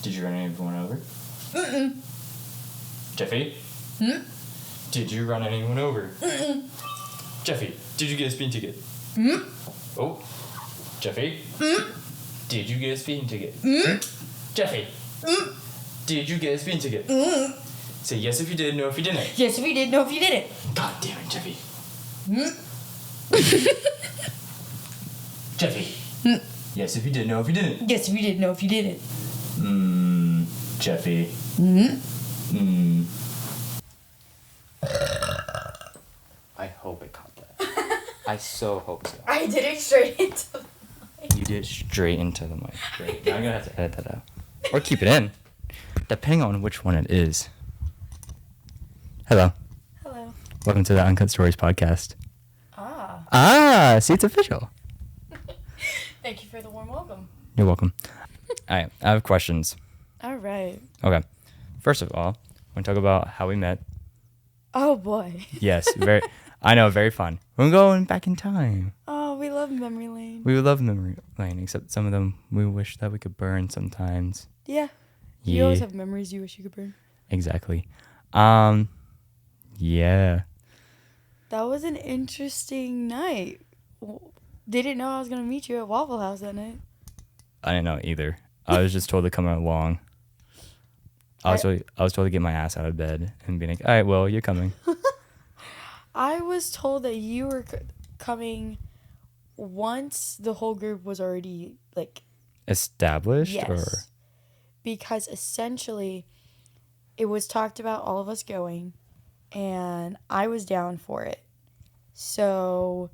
Did you run anyone over? Mm-mm. Jeffy? Hmm? Did you run anyone over? Mm-mm. Jeffy, did you get a speeding ticket? Hmm? Oh. Jeffy? Hmm? Did you get a speeding ticket? Hmm? Jeffy? Hmm? Did you get a speeding ticket? Hmm? Say yes if you did, no if you didn't. Yes, if you did, no, if you didn't. God damn it, Jeffy. Hmm? Jeffy? Hmm? Yes if you did, no if you didn't. Yes, if you did, no, if you didn't. Jeffy. Hmm? I hope it caught that. I so hope so. I did it straight into the mic. You did it straight into the mic. Great. Now I'm gonna have to edit that out. Or keep it in. Depending on which one it is. Hello. Hello. Welcome to the Uncut Stories podcast. See, it's official. Thank you for the warm welcome. You're welcome. Alright, I have questions. All right. Okay. First of all, I want to talk about how we met. Oh, boy. Yes, very. I know, very fun. We're going back in time. Oh, we love memory lane. We love memory lane, except some of them we wish that we could burn sometimes. Yeah. Yeah. You always have memories you wish you could burn. Exactly. Yeah. That was an interesting night. Didn't know I was going to meet you at Waffle House that night. I didn't know either. I was just told to come along. I was told to get my ass out of bed and be like, all right, well, you're coming. I was told that you were coming once the whole group was already, like... Established? Yes. Or? Because essentially, it was talked about all of us going, and I was down for it. So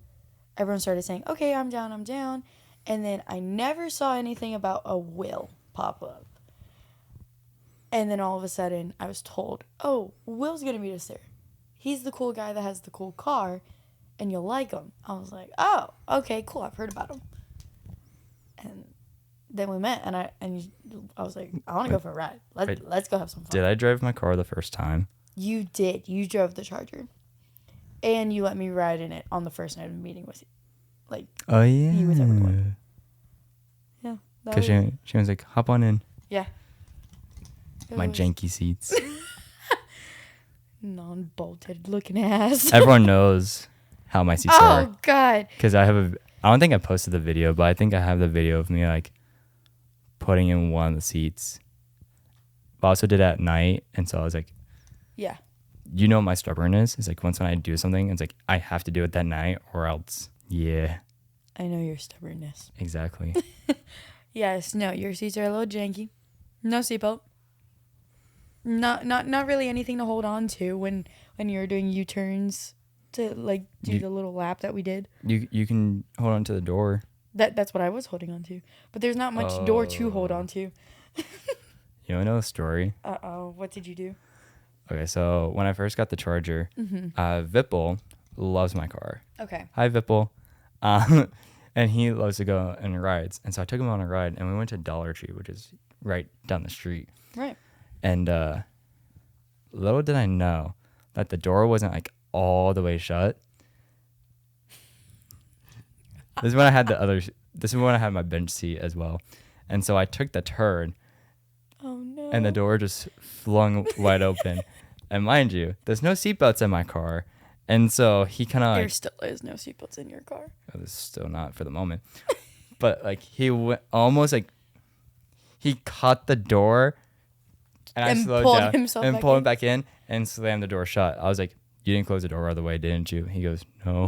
everyone started saying, okay, I'm down. And then I never saw anything about a will pop up. And then all of a sudden, I was told, oh, Will's going to meet us there. He's the cool guy that has the cool car, and you'll like him. I was like, oh, okay, cool. I've heard about him. And then we met, and I was like, I want to go for a ride. Let's go have some fun. Did I drive my car the first time? You did. You drove the Charger. And you let me ride in it on the first night of the meeting with you. Like, oh, yeah. you with everyone. Yeah. Because she was like, hop on in. Yeah. My janky seats. Non-bolted looking ass. Everyone knows how my seats are. Oh, God. Because I don't think I posted the video, but I think I have the video of me, like, putting in one of the seats. But I also did it at night, and so I was like, yeah. You know what my stubbornness is? Like, once when I do something, it's like, I have to do it that night, or else, yeah. I know your stubbornness. Exactly. Yes, no, your seats are a little janky. No seatbelt. Not really anything to hold on to when you're doing U-turns to, like, do the little lap that we did. You can hold on to the door. That's what I was holding on to. But there's not much door to hold on to. You want to know a story? Uh-oh. What did you do? Okay, so when I first got the Charger, Vipple loves my car. Okay. Hi, Vipple. And he loves to go on rides. And so I took him on a ride, and we went to Dollar Tree, which is right down the street. Right. And little did I know that the door wasn't, like, all the way shut. This is when I had my bench seat as well. And so I took the turn. Oh, no. And the door just flung wide open. And mind you, there's no seatbelts in my car. And so he kind of There still is no seatbelts in your car. Oh, there's still not for the moment. But, like, he went almost, like, he caught the door. And I slowed down and pulled him back in and slammed the door shut. I was like, you didn't close the door all the way, didn't you? He goes, no.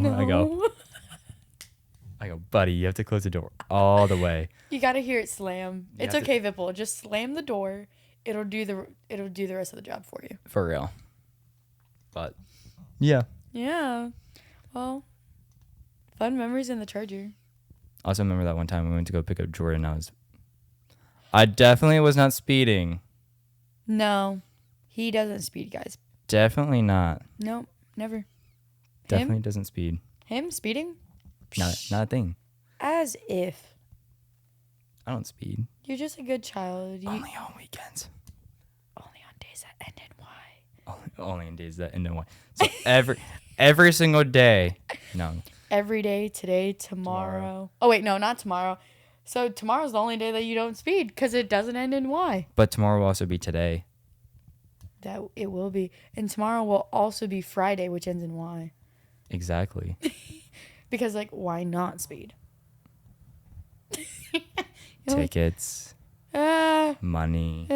I go, buddy, you have to close the door all the way. You got to hear it slam. It's okay, Vipple. Just slam the door. It'll do the rest of the job for you. For real. But, yeah. Yeah. Well, fun memories in the Charger. I also remember that one time we went to go pick up Jordan. I definitely was not speeding. No, he doesn't speed, guys. Definitely not. Nope, never. Definitely doesn't speed. Him speeding? Not a thing. As if. I don't speed. You're just a good child. Only on weekends. Only on days that end in Y. Only on days that end in Y. So every single day. No. Every day, today, tomorrow. Oh, wait, no, not tomorrow. So tomorrow's the only day that you don't speed because it doesn't end in Y. But tomorrow will also be today. That it will be. And tomorrow will also be Friday, which ends in Y. Exactly. Because, like, why not speed? Tickets. Money.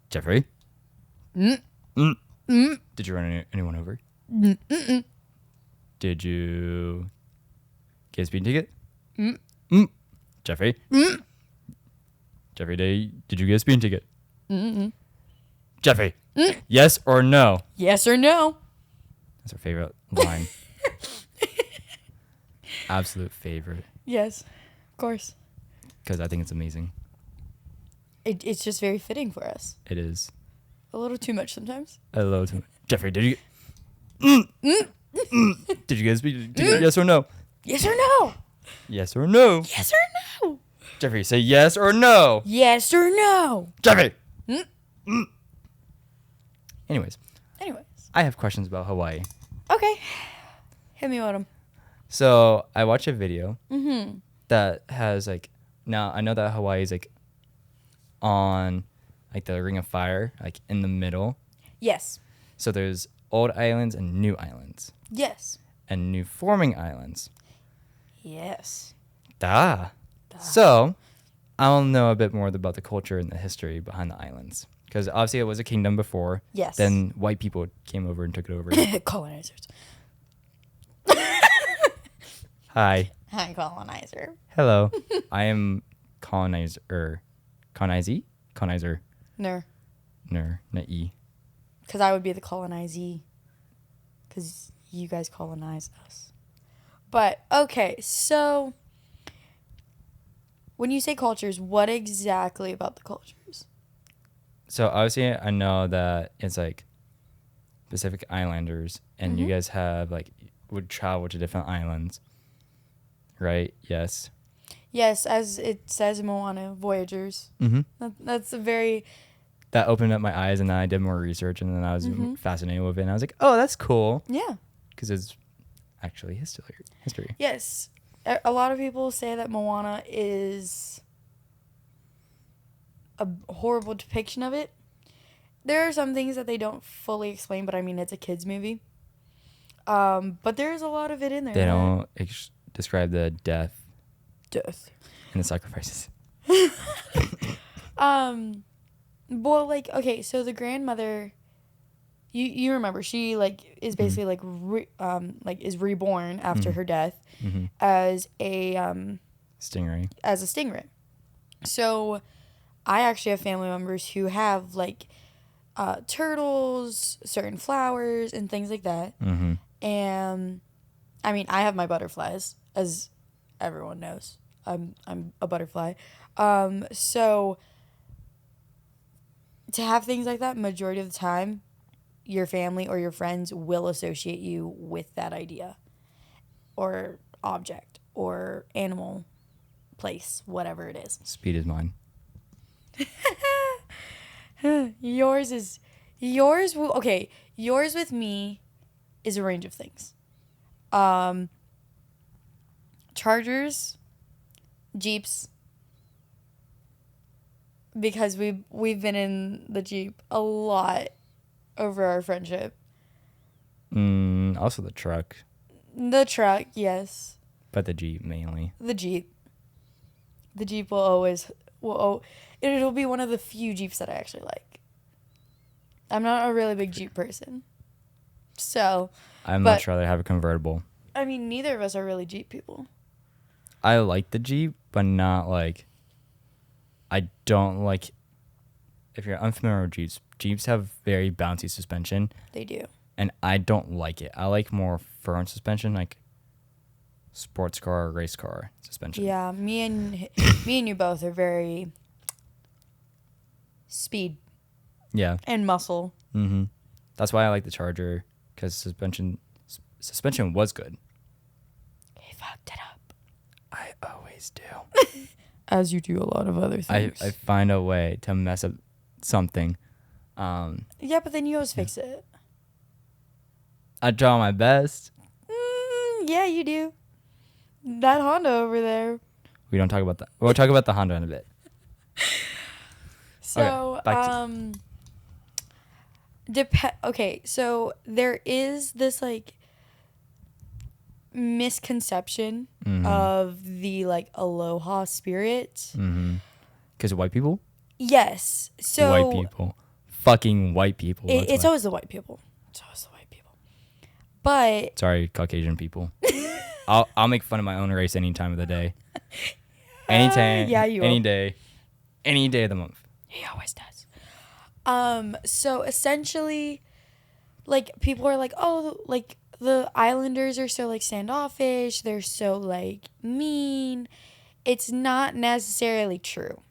Jeffrey? Did you run anyone over? Did you get a speeding ticket? Jeffrey? Jeffrey, did you get a speeding ticket? Jeffrey? Yes or no? Yes or no? That's our favorite line. Absolute favorite. Yes, of course. Because I think it's amazing. It's just very fitting for us. It is. A little too much sometimes. A little too much. Jeffrey, did you did you get a speeding ticket? Yes or no? Yes or no? Yes or no? Yes or no? Jeffrey, say yes or no. Yes or no? Jeffrey! Anyways, I have questions about Hawaii. Okay. Hit me with them. So I watched a video that has like, now I know that Hawaii is like on like the Ring of Fire, like in the middle. Yes. So there's old islands and new islands. Yes. And new forming islands. Yes. So I'll know a bit more about the culture and the history behind the islands. Because obviously it was a kingdom before. Yes. Then white people came over and took it over. Colonizers. Hi. Hi, colonizer. Hello. I am colonizer. Colonizer. Ner. Not E. Because I would be the colonizee. Because you guys colonize us. But, okay, so when you say cultures, what exactly about the cultures? So obviously I know that it's like Pacific Islanders and you guys have like would travel to different islands. Right? Yes. Yes, as it says in Moana, Voyagers. That's a very... That opened up my eyes and then I did more research and then I was fascinated with it and I was like, oh, that's cool. Yeah. Because it's actually history. Yes. A lot of people say that Moana is a horrible depiction of it. There are some things that they don't fully explain, but I mean, it's a kid's movie. But there's a lot of it in there. They don't describe the death and the sacrifices. Well, like, okay, so the grandmother, you remember, she like is basically is reborn after her death as a stingray. As a stingray. So I actually have family members who have like turtles, certain flowers, and things like that. And I mean, I have my butterflies, as everyone knows. I'm a butterfly. So to have things like that, majority of the time, your family or your friends will associate you with that idea or object or animal, place, whatever it is. Speed is mine. Yours with me is a range of things. Chargers, Jeeps, because we've been in the Jeep a lot over our friendship. Also the truck. The truck, yes. But the Jeep mainly. The Jeep will it'll be one of the few Jeeps that I actually like. I'm not a really big Jeep person. So I'd much rather have a convertible. I mean, neither of us are really Jeep people. I like the Jeep, but not like... I don't like... If you're unfamiliar with Jeeps, Jeeps have very bouncy suspension. They do. And I don't like it. I like more firm suspension, like sports car or race car suspension. Yeah, me and you both are very speed. Yeah. And muscle. That's why I like the Charger, because suspension was good. He fucked it up. I always do. As you do a lot of other things. I find a way to mess up something. Yeah, but then you always fix it. I try my best. Yeah, you do. That Honda over there. We don't talk about that. We'll talk about the Honda in a bit. So, okay, so there is this like misconception of the like aloha spirit. Because of white people? Yes. So white people. Fucking white people. It's always the white people. But sorry, Caucasian people. I'll make fun of my own race any time of the day. Anytime. Yeah, you any will. day. Any day of the month. He always does. So essentially, like, people are like, oh, like, the Islanders are so, like, standoffish. They're so, like, mean. It's not necessarily true.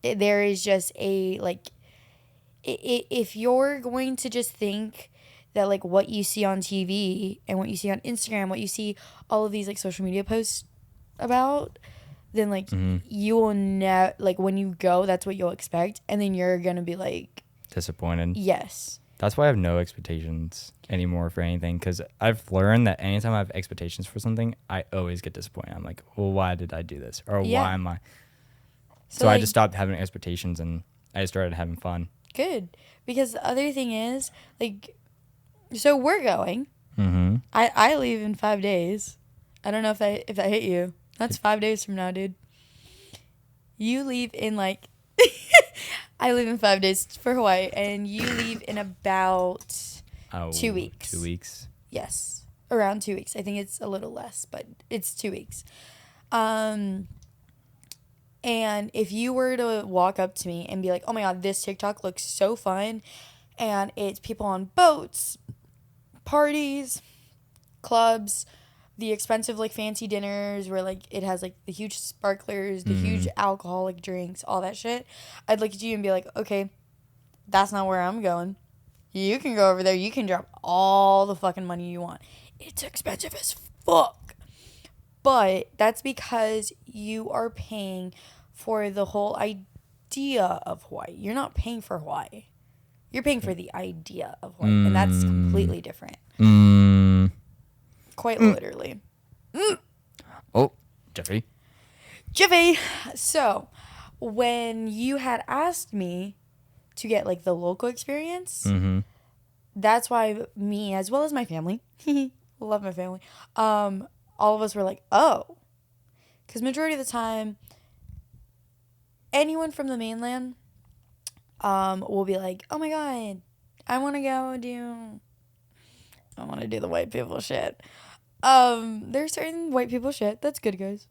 There is just a, like, if you're going to just think that, like, what you see on TV and what you see on Instagram, what you see all of these, like, social media posts about, then, like, you will never, like, when you go, that's what you'll expect. And then you're going to be, like... disappointed. Yes. That's why I have no expectations anymore for anything. Because I've learned that anytime I have expectations for something, I always get disappointed. I'm like, well, why did I do this? Or why am I... So like, I just stopped having expectations and I just started having fun. Good. Because the other thing is, like... So we're going. I leave in 5 days. I don't know if that hit you. That's 5 days from now, dude. You leave in like... I leave in 5 days for Hawaii, and you leave in about 2 weeks. 2 weeks? Yes. Around 2 weeks. I think it's a little less, but it's 2 weeks. And if you were to walk up to me and be like, oh my God, this TikTok looks so fun, and it's people on boats, parties, clubs, the expensive, like, fancy dinners where, like, it has, like, the huge sparklers, the huge alcoholic drinks, all that shit, I'd look at you and be like, okay, that's not where I'm going. You can go over there. You can drop all the fucking money you want. It's expensive as fuck. But that's because you are paying for the whole idea of Hawaii. You're not paying for Hawaii. You're paying for the idea of Hawaii. And that's completely different. Quite literally. Oh, Jeffy. So, when you had asked me to get, like, the local experience, that's why me, as well as my family, love my family, all of us were like, oh. Because majority of the time, anyone from the mainland will be like, oh my God, I want to do the white people shit. There's certain white people shit that's good, guys.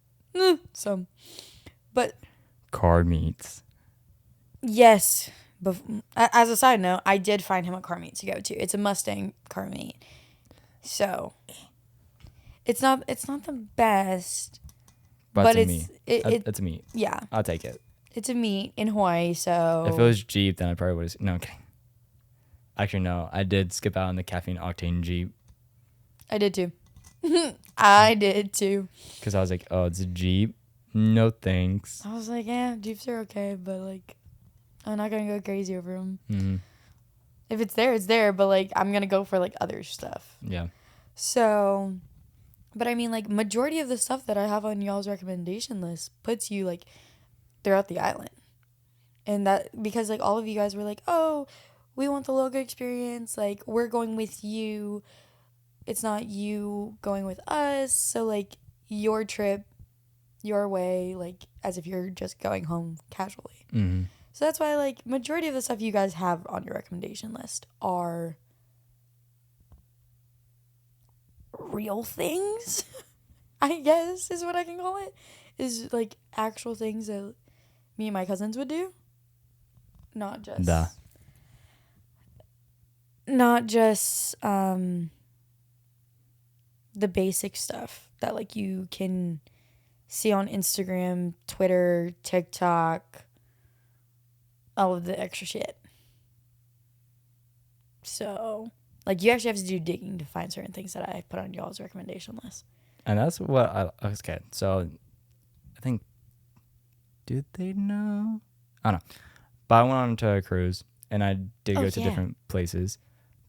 Some, but car meets. Yes, but as a side note, I did find him a car meet to go to. It's a Mustang car meet, so it's not the best, but it's a meet. Yeah, I'll take it. It's a meet in Hawaii, so if it was Jeep, then I probably would have. No, okay. Actually, no. I did skip out on the caffeine octane Jeep. I did too. I did too. Because I was like, oh, it's a Jeep. No thanks. I was like, yeah, Jeeps are okay, but like, I'm not gonna go crazy over them. If it's there, it's there. But like, I'm gonna go for like other stuff. Yeah. So, but I mean, like, majority of the stuff that I have on y'all's recommendation list puts you like throughout the island, and that because like all of you guys were like, oh, we want the local experience. Like, we're going with you. It's not you going with us. So, like, your trip, your way, like, as if you're just going home casually. So that's why, like, majority of the stuff you guys have on your recommendation list are real things, I guess is what I can call it. Is, like, actual things that me and my cousins would do. Not just the basic stuff that like you can see on Instagram, Twitter, TikTok, all of the extra shit. So, like, you actually have to do digging to find certain things that I put on y'all's recommendation list. And that's what okay. So, I think, did they know? I don't know. But I went on to a cruise and I did go to different places.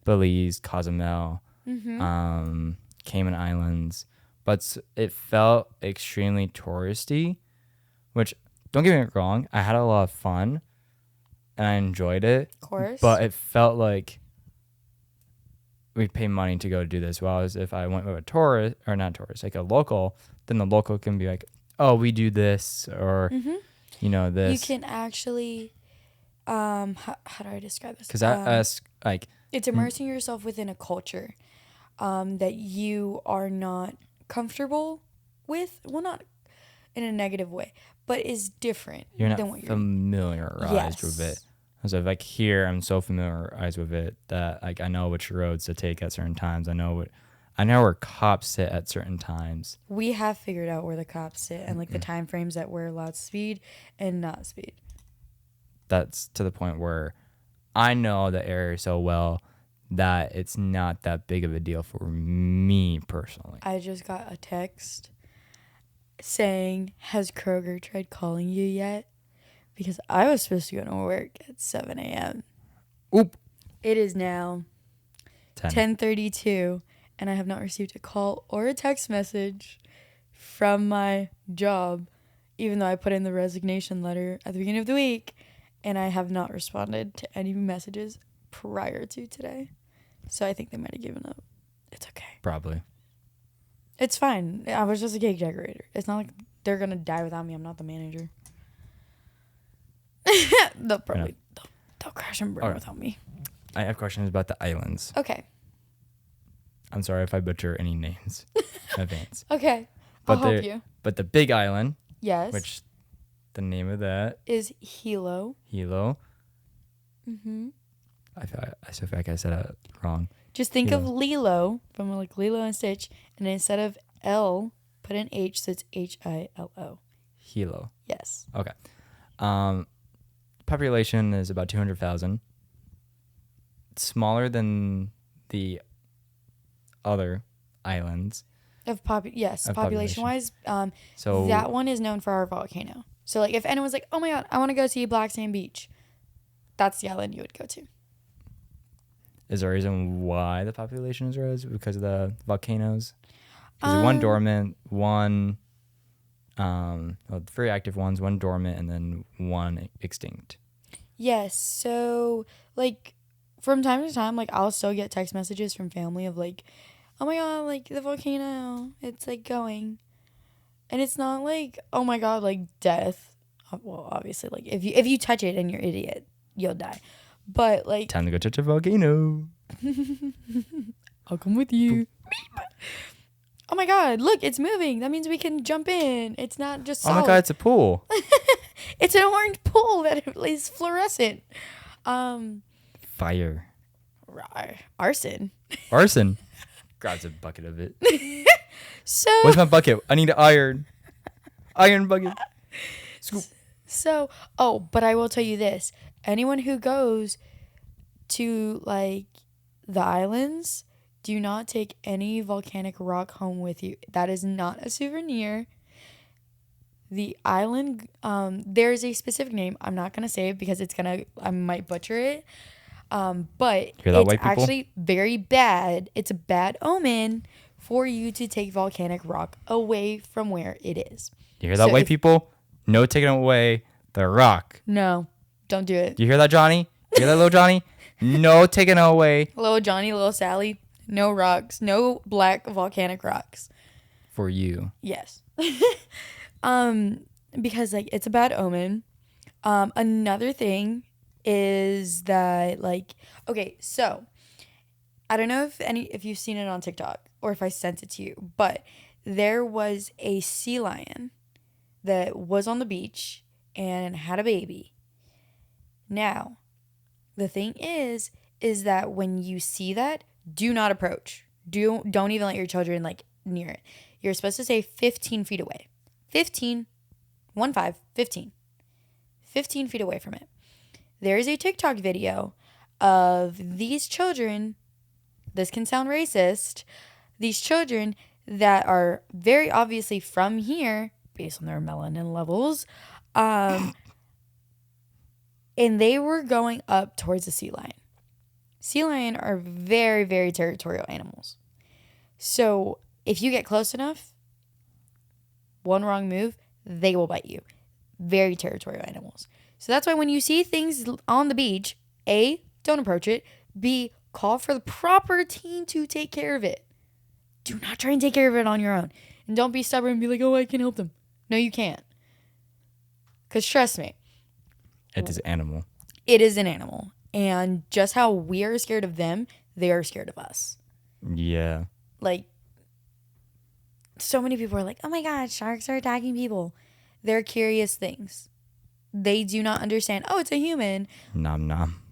Belize, Cozumel, Cayman Islands, but it felt extremely touristy, which, don't get me wrong, I had a lot of fun and I enjoyed it. Of course. But it felt like we pay money to go do this. Whereas if I went with a tourist, or not tourist, like a local, then the local can be like, oh, we do this, or, this. You can actually, how do I describe this? Because it's immersing yourself within a culture that you are not comfortable with. Well, not in a negative way, but is different than what you're familiarized with it. So like here, I'm so familiarized with it that like I know which roads to take at certain times. I know where cops sit at certain times. We have figured out where the cops sit and like the time frames that we're allowed to speed and not speed. That's to the point where I know the area so well that it's not that big of a deal for me personally. I just got a text saying, "Has Kroger tried calling you yet?" Because I was supposed to go to work at 7 a.m. Oop. It is now 10:32, and I have not received a call or a text message from my job, even though I put in the resignation letter at the beginning of the week, and I have not responded to any messages prior to today. So I think they might have given up. It's okay. Probably. It's fine. I was just a cake decorator. It's not like they're going to die without me. I'm not the manager. They'll crash and burn without me. I have questions about the islands. Okay. I'm sorry if I butcher any names in advance. Okay. I'll help you. But the big island. Yes. Which the name of that is Hilo. Hilo. Mm-hmm. I feel like I said it wrong. Just think of Lilo from like Lilo and Stitch, and instead of L, put an H, so it's Hilo. Hilo. Yes. Okay. Population is about 200,000. It's smaller than the other islands. Population-wise. So that one is known for our volcano. So like if anyone's like, oh my God, I want to go see Black Sand Beach, that's the island you would go to. Is there a reason why the population is rose? Because of the volcanoes? Because one dormant, one... 3 active ones, 1 dormant, and then 1 extinct. Yes. So, like, from time to time, like, I'll still get text messages from family of, like, oh my God, like, the volcano, it's, like, going. And it's not, like, oh my God, like, death. Well, obviously, like, if you touch it and you're an idiot, you'll die. But, like... Time to go touch a volcano. I'll come with you. Oh my God, look, it's moving. That means we can jump in. It's not just solid. Oh my God, it's a pool. It's an orange pool that is fluorescent. Fire. Arson. Arson. Grabs a bucket of it. So. Where's my bucket? I need an iron. Iron bucket. Scoop. So, but I will tell you this. Anyone who goes to, like, the islands... Do not take any volcanic rock home with you. That is not a souvenir. The island, there's a specific name. I'm not going to say it because I might butcher it. But it's actually very bad. It's a bad omen for you to take volcanic rock away from where it is. You hear that, white people? No taking away the rock. No, don't do it. You hear that, Johnny? You hear that, little Johnny? No taking away. Little Johnny, little Sally. No rocks. No black volcanic rocks. For you. Yes. Because, like, it's a bad omen. Another thing is that, like... Okay, so... I don't know if you've seen it on TikTok or if I sent it to you, but there was a sea lion that was on the beach and had a baby. Now, the thing is that when you see that... Do not approach. Don't even let your children, like, near it. You're supposed to stay 15 feet away. 15 feet away from it. There is a TikTok video of these children, this can sound racist, these children that are very obviously from here, based on their melanin levels, and they were going up towards the sea lion. Sea lion are very, very territorial animals. So if you get close enough, one wrong move, they will bite you. Very territorial animals. So that's why when you see things on the beach, A, don't approach it. B, call for the proper team to take care of it. Do not try and take care of it on your own. And don't be stubborn and be like, oh, I can help them. No, you can't. Because trust me. It is an animal. It is an animal. And just how we are scared of them, they are scared of us. Yeah. Like, so many people are like, oh my God, sharks are attacking people. They're curious things. They do not understand, oh, it's a human. Nom nom.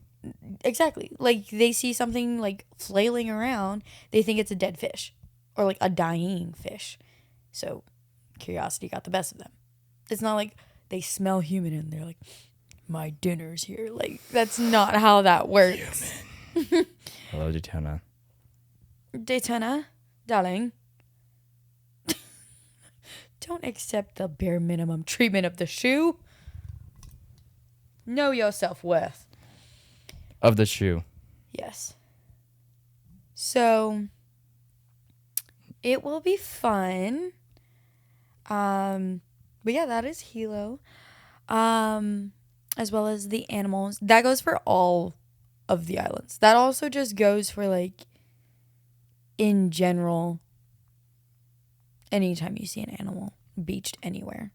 Exactly. Like, they see something, like, flailing around. They think it's a dead fish. Or, like, a dying fish. So, curiosity got the best of them. It's not like they smell human and they're like, my dinner's here. Like, that's not how that works. Hello, Daytona. Daytona, darling. Don't accept the bare minimum treatment of the shoe. Know your self-worth. Of the shoe. Yes. So, it will be fun. But yeah, that is Hilo. As well as the animals. That goes for all of the islands. That also just goes for, like, in general, anytime you see an animal beached anywhere.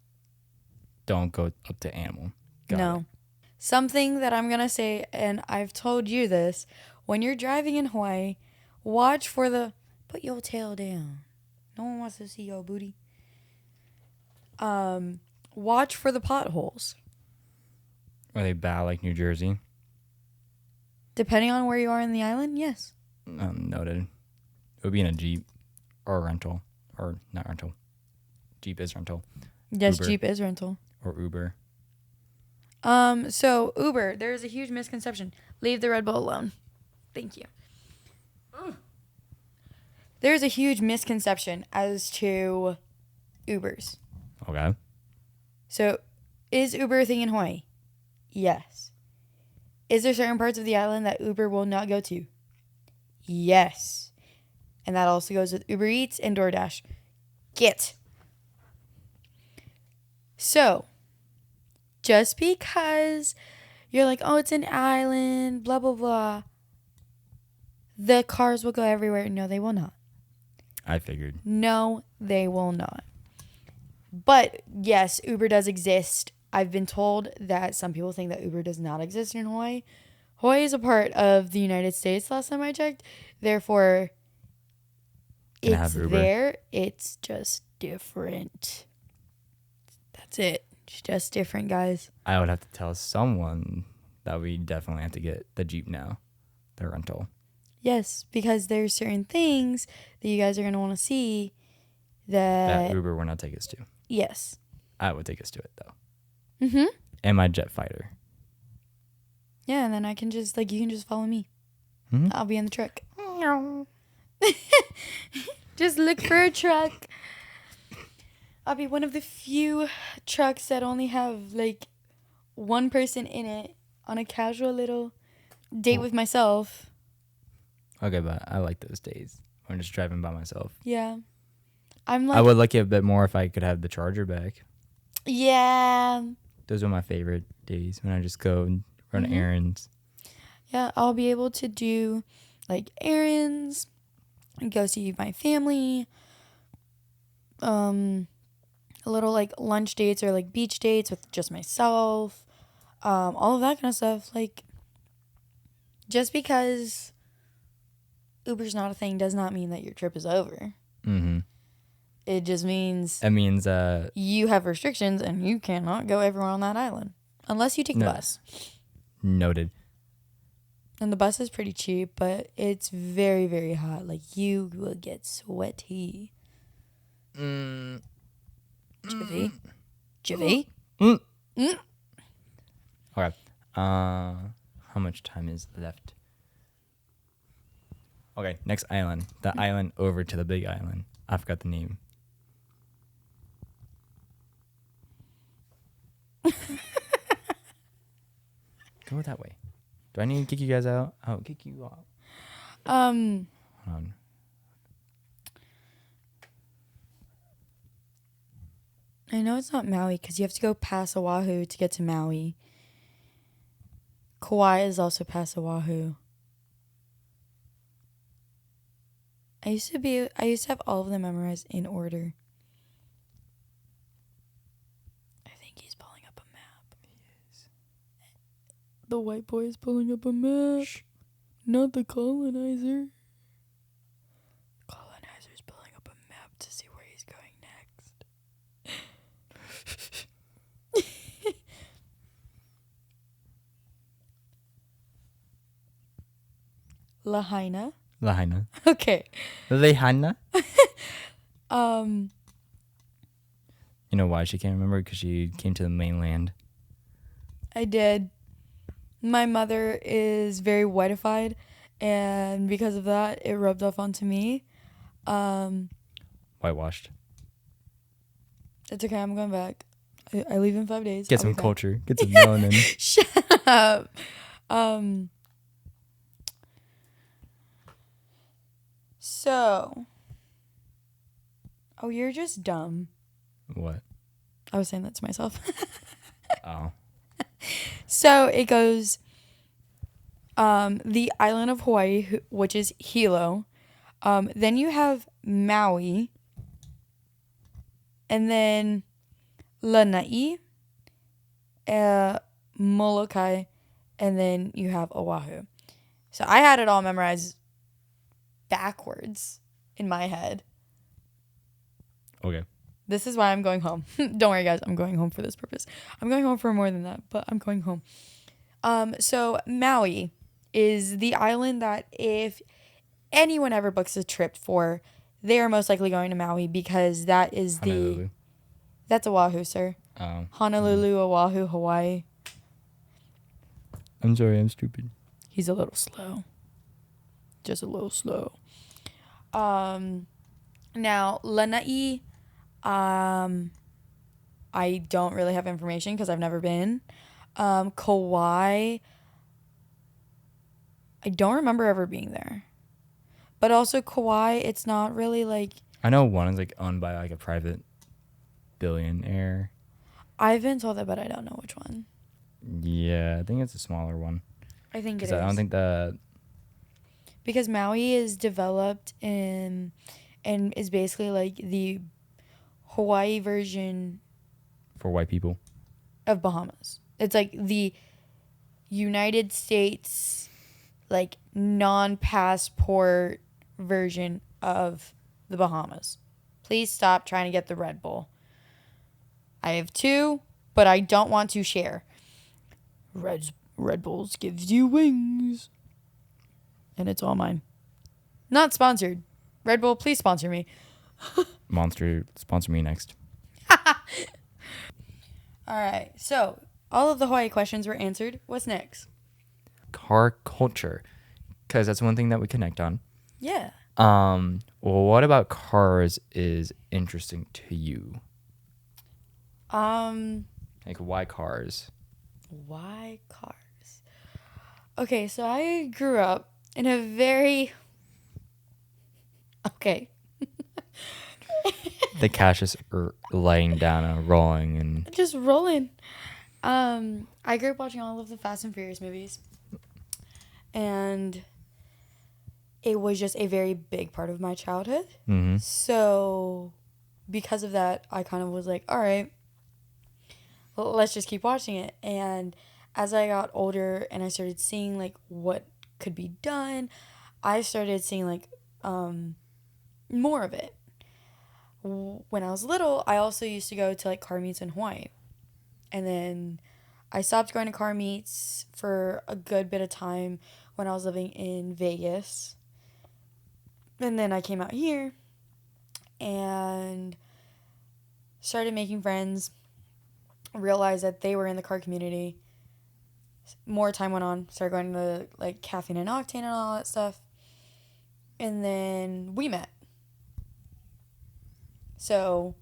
Don't go up to animal. Got it. Something that I'm going to say, and I've told you this, when you're driving in Hawaii, watch for the, put your tail down. No one wants to see your booty. Watch for the potholes. Are they bad like New Jersey? Depending on where you are in the island, yes. Noted. It would be in a Jeep or a rental. Or not rental. Jeep is rental. Yes, Uber. Jeep is rental. Or Uber. So Uber, there's a huge misconception. Leave the Red Bull alone. Thank you. There's a huge misconception as to Ubers. Okay. So, is Uber a thing in Hawaii? Yes. Is there certain parts of the island that Uber will not go to? Yes. And that also goes with Uber Eats and DoorDash. Get. So, just because you're like, oh, it's an island, blah, blah, blah, the cars will go everywhere. No, they will not. I figured. No, they will not. But, yes, Uber does exist. I've been told that some people think that Uber does not exist in Hawaii. Hawaii is a part of the United States last time I checked. Therefore, it's there. It's just different. That's it. It's just different, guys. I would have to tell someone that we definitely have to get the Jeep now. The rental. Yes, because there's certain things that you guys are going to want to see that Uber will not take us to. Yes. I would take us to it, though. Mm-hmm. And my jet fighter. Yeah, and then I can just, like, you can just follow me. Mm-hmm. I'll be in the truck. Just look for a truck. I'll be one of the few trucks that only have, like, one person in it on a casual little date with myself. Okay, but I like those days. I'm just driving by myself. Yeah. I'm like, I would like it a bit more if I could have the charger back. Yeah. Those are my favorite days when I just go and run errands. Yeah, I'll be able to do, like, errands and go see my family. A little, like, lunch dates or, like, beach dates with just myself. All of that kind of stuff. Like, just because Uber's not a thing does not mean that your trip is over. Mm-hmm. It just means... It means... you have restrictions and you cannot go everywhere on that island. Unless you take the bus. Noted. And the bus is pretty cheap, but it's very, very hot. Like, you will get sweaty. Jivy? Okay. How much time is left? Okay, next island. The island over to the big island. I forgot the name. Go that way. Do I need to kick you guys out? I'll kick you out. Hold on. I know it's not Maui because you have to go past Oahu to get to Maui. Kauai is also past Oahu. I used to have all of them memorized in order. I think he's pulling up a map. He is. The white boy is pulling up a map. Shh. Not the colonizer. The colonizer's pulling up a map to see where he's going next. Lahaina. Lahaina. Okay. Lahaina. You know why she can't remember? Because she came to the mainland. I did. My mother is very whiteified, and because of that, it rubbed off onto me. Whitewashed. It's okay. I'm going back. I leave in 5 days. Get some culture. Get some melanin. Shut up. So. Oh, you're just dumb. What? I was saying that to myself. Oh. So it goes, the island of Hawaii, which is Hilo. Then you have Maui. And then Lanai, Molokai, and then you have Oahu. So I had it all memorized backwards in my head. Okay. This is why I'm going home. Don't worry, guys. I'm going home for this purpose. I'm going home for more than that, but I'm going home. So Maui is the island that if anyone ever books a trip for, they are most likely going to Maui because that is Honolulu. That's Oahu, sir. Oh. Honolulu, Oahu, Hawaii. I'm sorry, I'm stupid. He's a little slow. Just a little slow. Now, Lanai, I don't really have information because I've never been. Kauai, I don't remember ever being there. But also Kauai, it's not really like... I know one is like owned by like a private billionaire. I've been told that, but I don't know which one. Yeah, I think it's a smaller one. I think it is. I don't think that... Because Maui is developed and is basically like the Hawaii version... For white people. Of Bahamas. It's like the United States, like, non-passport version of the Bahamas. Please stop trying to get the Red Bull. I have 2, but I don't want to share. Red Bulls gives you wings. And it's all mine. Not sponsored. Red Bull, please sponsor me. Monster, sponsor me next. All right. So, all of the Hawaii questions were answered. What's next? Car culture. Because that's one thing that we connect on. Yeah. Well, what about cars is interesting to you? Like, why cars? Why cars? Okay, so I grew up in a very... Okay. The cash is laying down and rolling and... Just rolling. I grew up watching all of the Fast and Furious movies. And it was just a very big part of my childhood. Mm-hmm. So because of that, I kind of was like, all right, let's just keep watching it. And as I got older and I started seeing like what could be done, I started seeing like more of it. When I was little, I also used to go to like car meets in Hawaii. And then I stopped going to car meets for a good bit of time when I was living in Vegas. And then I came out here and started making friends, realized that they were in the car community. More time went on, started going to like Caffeine and Octane and all that stuff. And then we met. So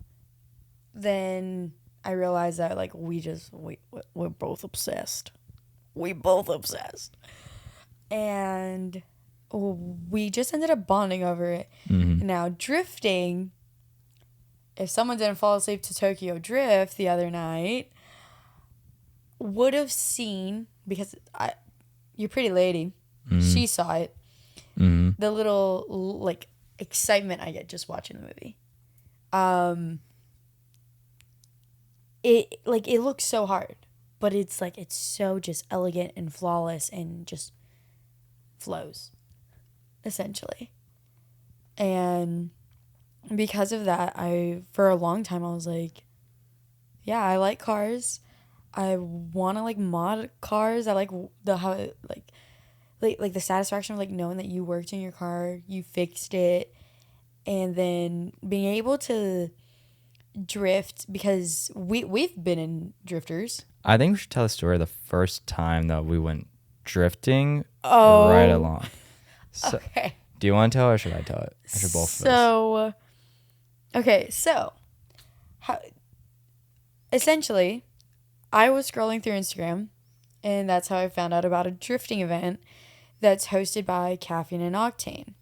then I realized that like we're both obsessed. We both obsessed. And we just ended up bonding over it. Mm-hmm. Now drifting if someone didn't fall asleep to Tokyo Drift the other night, would have seen, because your pretty lady, she saw it, the little, like, excitement I get just watching the movie. It looks so hard, but it's so just elegant and flawless and just flows, essentially. And because of that, for a long time, I was like, yeah, I like cars. I want to, like, mod cars. I like how it, like the satisfaction of, like, knowing that you worked in your car, you fixed it, and then being able to drift, because we've been in drifters. I think we should tell a story of the first time that we went drifting right along. So, okay. Do you want to tell it or should I tell it? I should both of us. Okay, essentially, I was scrolling through Instagram, and that's how I found out about a drifting event that's hosted by Caffeine and Octane.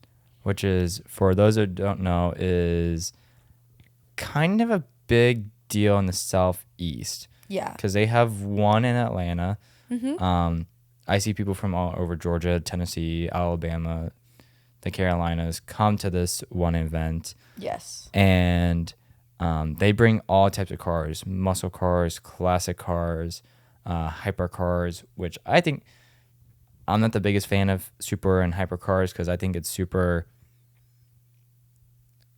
Which is, for those who don't know, is kind of a big deal in the Southeast. Yeah. Because they have one in Atlanta. Mm-hmm. I see people from all over Georgia, Tennessee, Alabama, the Carolinas come to this one event. Yes. And they bring all types of cars, muscle cars, classic cars, hyper cars, which I think I'm not the biggest fan of super and hyper cars because I think it's super.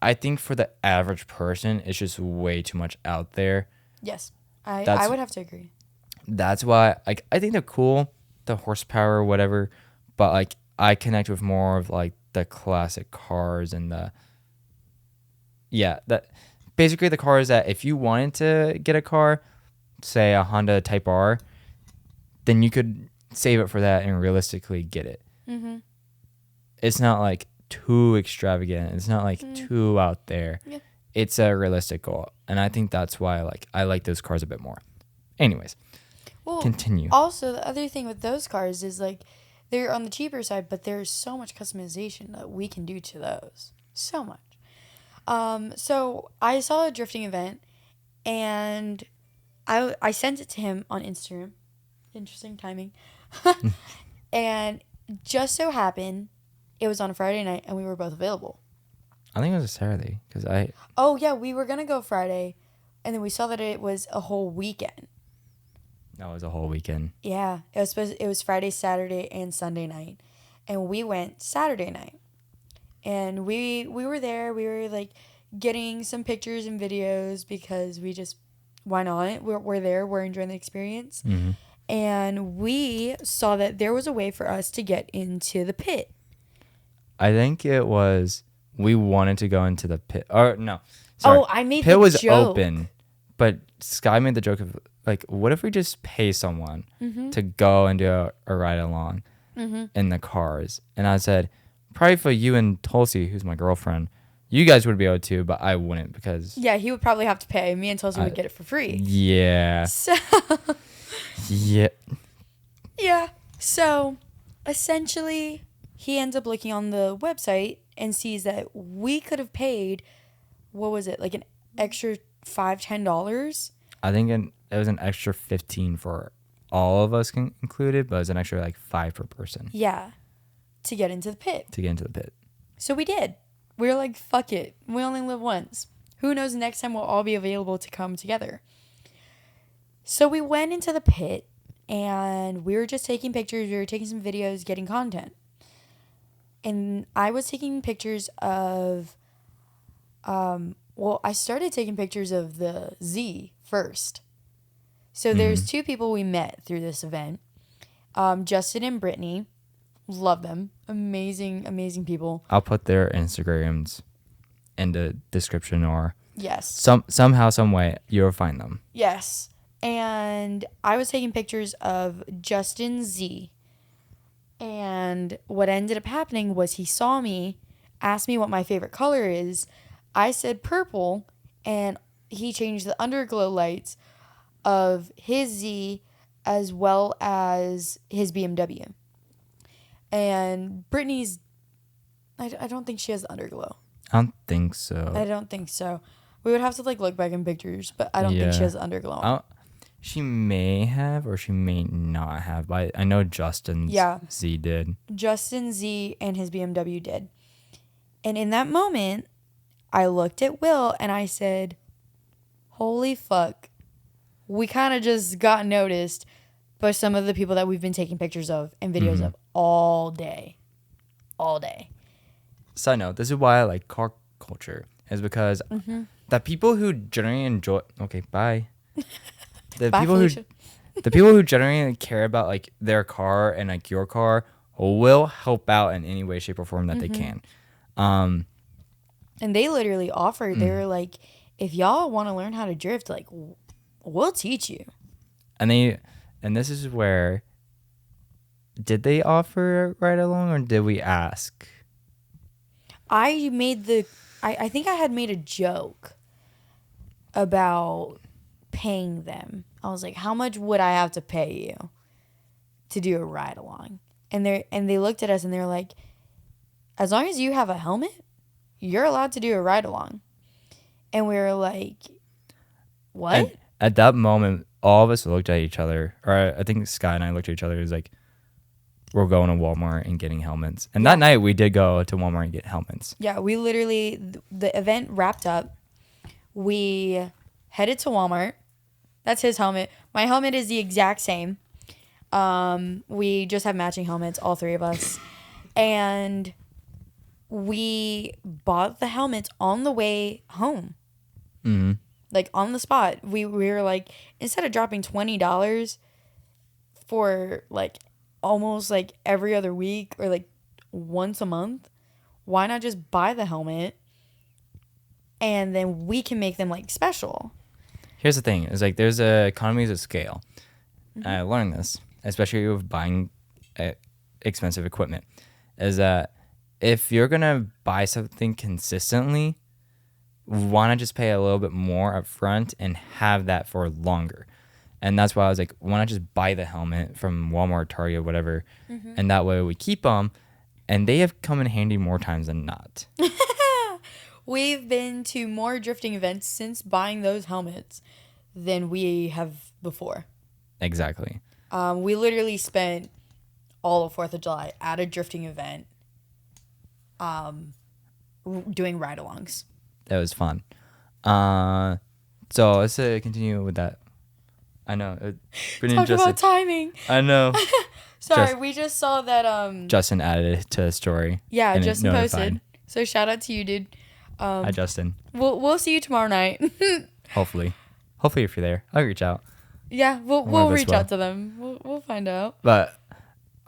I think for the average person, it's just way too much out there. Yes, I would have to agree. That's why I think they're cool, the horsepower, whatever, but like I connect with more of like the classic cars and that basically the cars that if you wanted to get a car, say a Honda Type R, then you could save it for that and realistically get it. Mm-hmm. It's not like too extravagant. It's not like too out there. Yeah. It's a realistic goal, and I think that's why I like those cars a bit more. Anyways, continue. Also, the other thing with those cars is like they're on the cheaper side, but there's so much customization that we can do to those. So much. So I saw a drifting event, and I sent it to him on Instagram. Interesting timing. And just so happened, it was on a Friday night, and we were both available. I think it was a Saturday because Oh yeah, we were gonna go Friday, and then we saw that it was a whole weekend. That was a whole weekend. Yeah, it was Friday, Saturday, and Sunday night, and we went Saturday night, and we were there. We were like getting some pictures and videos because we just, why not? We're there. We're enjoying the experience. Mm-hmm. And we saw that there was a way for us to get into the pit. I think it was we wanted to go into the pit. Or no, sorry. I made pit the was joke. open, but Sky made the joke of like, what if we just pay someone Mm-hmm. to go and do a ride along in the cars? And I said, probably for you and Tulsi, who's my girlfriend, you guys would be able to, but I wouldn't because Yeah, he would probably have to pay. Me and Tulsi would get it for free. Yeah. So Yeah. Yeah. So essentially, he ends up looking on the website and sees that we could have paid, what was it, like an extra $5-10? I think it was an extra 15 for all of us included, but it was an extra like 5 per person. Yeah. To get into the pit. So we did. We were like, fuck it. We only live once. Who knows, next time we'll all be available to come together. So we went into the pit, and we were just taking pictures. We were taking some videos, getting content. And I was taking pictures of, I started taking pictures of the Z first. So there's two people we met through this event. Justin and Brittany. Love them. Amazing, amazing people. I'll put their Instagrams in the description or yes. Somehow, some way, you'll find them. Yes. And I was taking pictures of Justin Z. And what ended up happening was he saw me, asked me what my favorite color is. I said purple, and he changed the underglow lights of his Z as well as his BMW. And Brittany's, I don't think she has the underglow. I don't think so. I don't think so. We would have to like look back in pictures, but I don't think she has underglow. She may have or she may not have, but I know Justin Z did. Justin Z and his BMW did. And in that moment, I looked at Will and I said, holy fuck. We kind of just got noticed by some of the people that we've been taking pictures of and videos of all day. All day. Side note, this is why I like car culture, is because the people who generally enjoy... Okay, bye. The people who generally care about like their car and like your car will help out in any way, shape, or form that they can. And they literally offered, they were like, if y'all want to learn how to drift, like, we'll teach you. And this is where, did they offer right along or did we ask? I think I had made a joke about paying them. I was like, how much would I have to pay you to do a ride along? And they looked at us and they were like, as long as you have a helmet, you're allowed to do a ride along. And we were like, what? And at that moment, all of us looked at each other, or I think Sky and I looked at each other. It was like, we're going to Walmart and getting helmets. And that night we did go to Walmart and get helmets. Yeah, we literally, the event wrapped up. We headed to Walmart. That's his helmet. My helmet is the exact same. We just have matching helmets, all three of us. And we bought the helmets on the way home. Mm-hmm. Like, on the spot. We were like, instead of dropping $20 for, like, almost, like, every other week or, like, once a month, why not just buy the helmet and then we can make them, like, special? Here's the thing. It's like there's economies of scale. And I learned this, especially with buying expensive equipment, is that if you're going to buy something consistently, why not just pay a little bit more up front and have that for longer? And that's why I was like, why not just buy the helmet from Walmart, Target, whatever, and that way we keep them, and they have come in handy more times than not. We've been to more drifting events since buying those helmets than we have before. Exactly. We literally spent all of 4th of July at a drifting event doing ride-alongs. That was fun. So let's continue with that. I know. Talk about timing. I know. Sorry, we just saw that... Justin added it to the story. Yeah, Justin posted. So shout out to you, dude. Hi, Justin. We'll see you tomorrow night. Hopefully if you're there, I'll reach out. Yeah, we'll reach out to them. We'll find out. But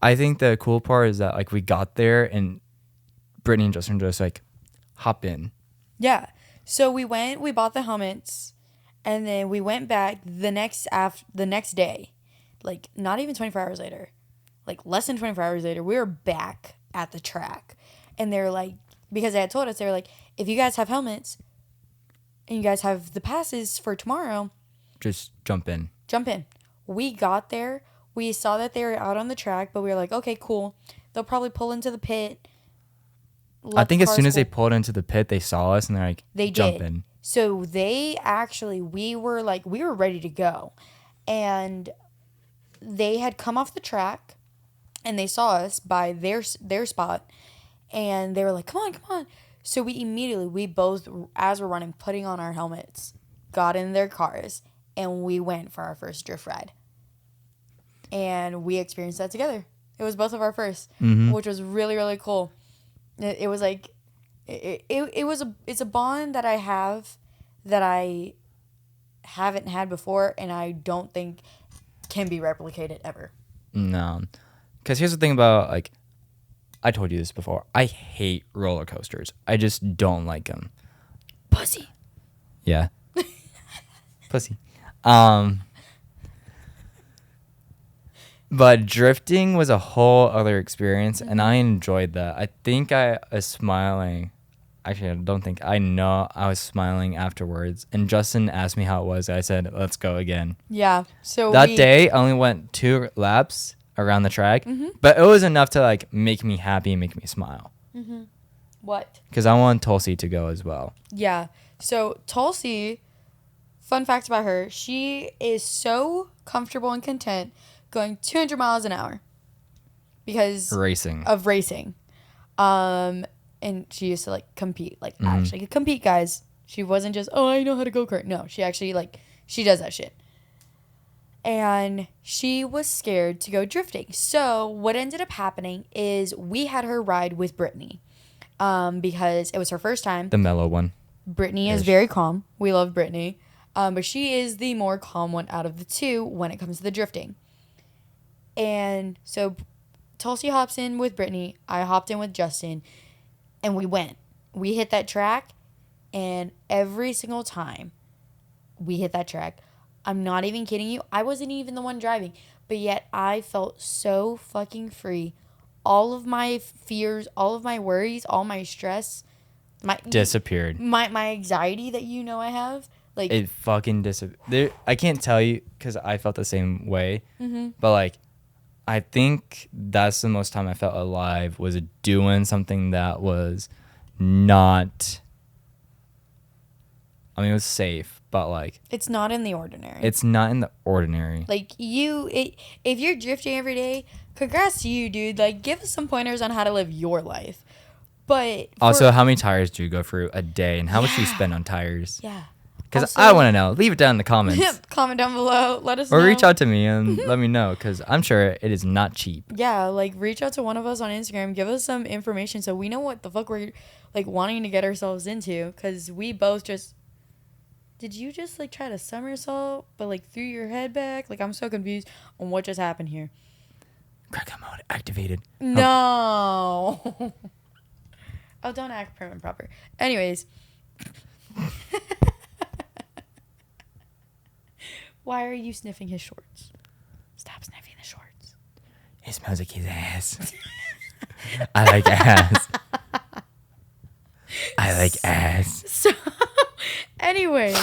I think the cool part is that like we got there and Brittany and Justin just like hop in. Yeah. So we bought the helmets, and then we went back the next day, like not even 24 hours later, like less than 24 hours later, we were back at the track, and they're like, because they had told us, they were like, if you guys have helmets and you guys have the passes for tomorrow, just jump in. We got there. We saw that they were out on the track, but we were like, okay, cool. They'll probably pull into the pit. I think as soon as they pulled into the pit, they saw us and they're like, jump in. So we were ready to go. And they had come off the track and they saw us by their spot. And they were like, come on. So we both, as we're running, putting on our helmets, got in their cars, and we went for our first drift ride. And we experienced that together. It was both of our first, which was really, really cool. It was like, it's a bond that I have that I haven't had before, and I don't think can be replicated ever. No. Because here's the thing about, like, I told you this before. I hate roller coasters. I just don't like them. Pussy. Yeah. Pussy. But drifting was a whole other experience, and I enjoyed that. I think I was smiling. Actually, I don't think. I know I was smiling afterwards. And Justin asked me how it was. I said, let's go again. Yeah. So that day, I only went 2 laps around the track, but it was enough to like make me happy and make me smile. What? Because I want Tulsi to go as well. Yeah. So Tulsi, fun fact about her, she is so comfortable and content going 200 miles an hour because of racing. And she used to like compete, like actually compete, guys. She wasn't just, oh, I know how to go kart. No, she actually like, she does that shit. And she was scared to go drifting. So what ended up happening is we had her ride with Brittany because it was her first time. The mellow one. Brittany is very calm. We love Brittany. But she is the more calm one out of the two when it comes to the drifting. And so Tulsi hops in with Brittany. I hopped in with Justin. And we went. We hit that track. And every single time we hit that track, I'm not even kidding you, I wasn't even the one driving. But yet I felt so fucking free. All of my fears, all of my worries, all my stress... disappeared. My anxiety that I have, like it fucking disappeared. I can't tell you because I felt the same way, but like I think that's the most time I felt alive was doing something that was not. I mean, it was safe, but like it's not in the ordinary. It's not in the ordinary. Like if you're drifting every day, congrats to you, dude. Like give us some pointers on how to live your life. But also, how many tires do you go through a day, and how much do you spend on tires? Yeah. Because I want to know. Leave it down in the comments. Comment down below. Let us know. Or reach out to me and let me know, because I'm sure it is not cheap. Yeah, like reach out to one of us on Instagram. Give us some information so we know what the fuck we're like wanting to get ourselves into. Because we both just... Did you just like try to somersault, but like threw your head back? Like I'm so confused on what just happened here. Crack mode activated. No. Oh, don't act prim and proper. Anyways. Why are you sniffing his shorts? Stop sniffing the shorts. It smells like his ass. I like ass. I like ass. So, anyways.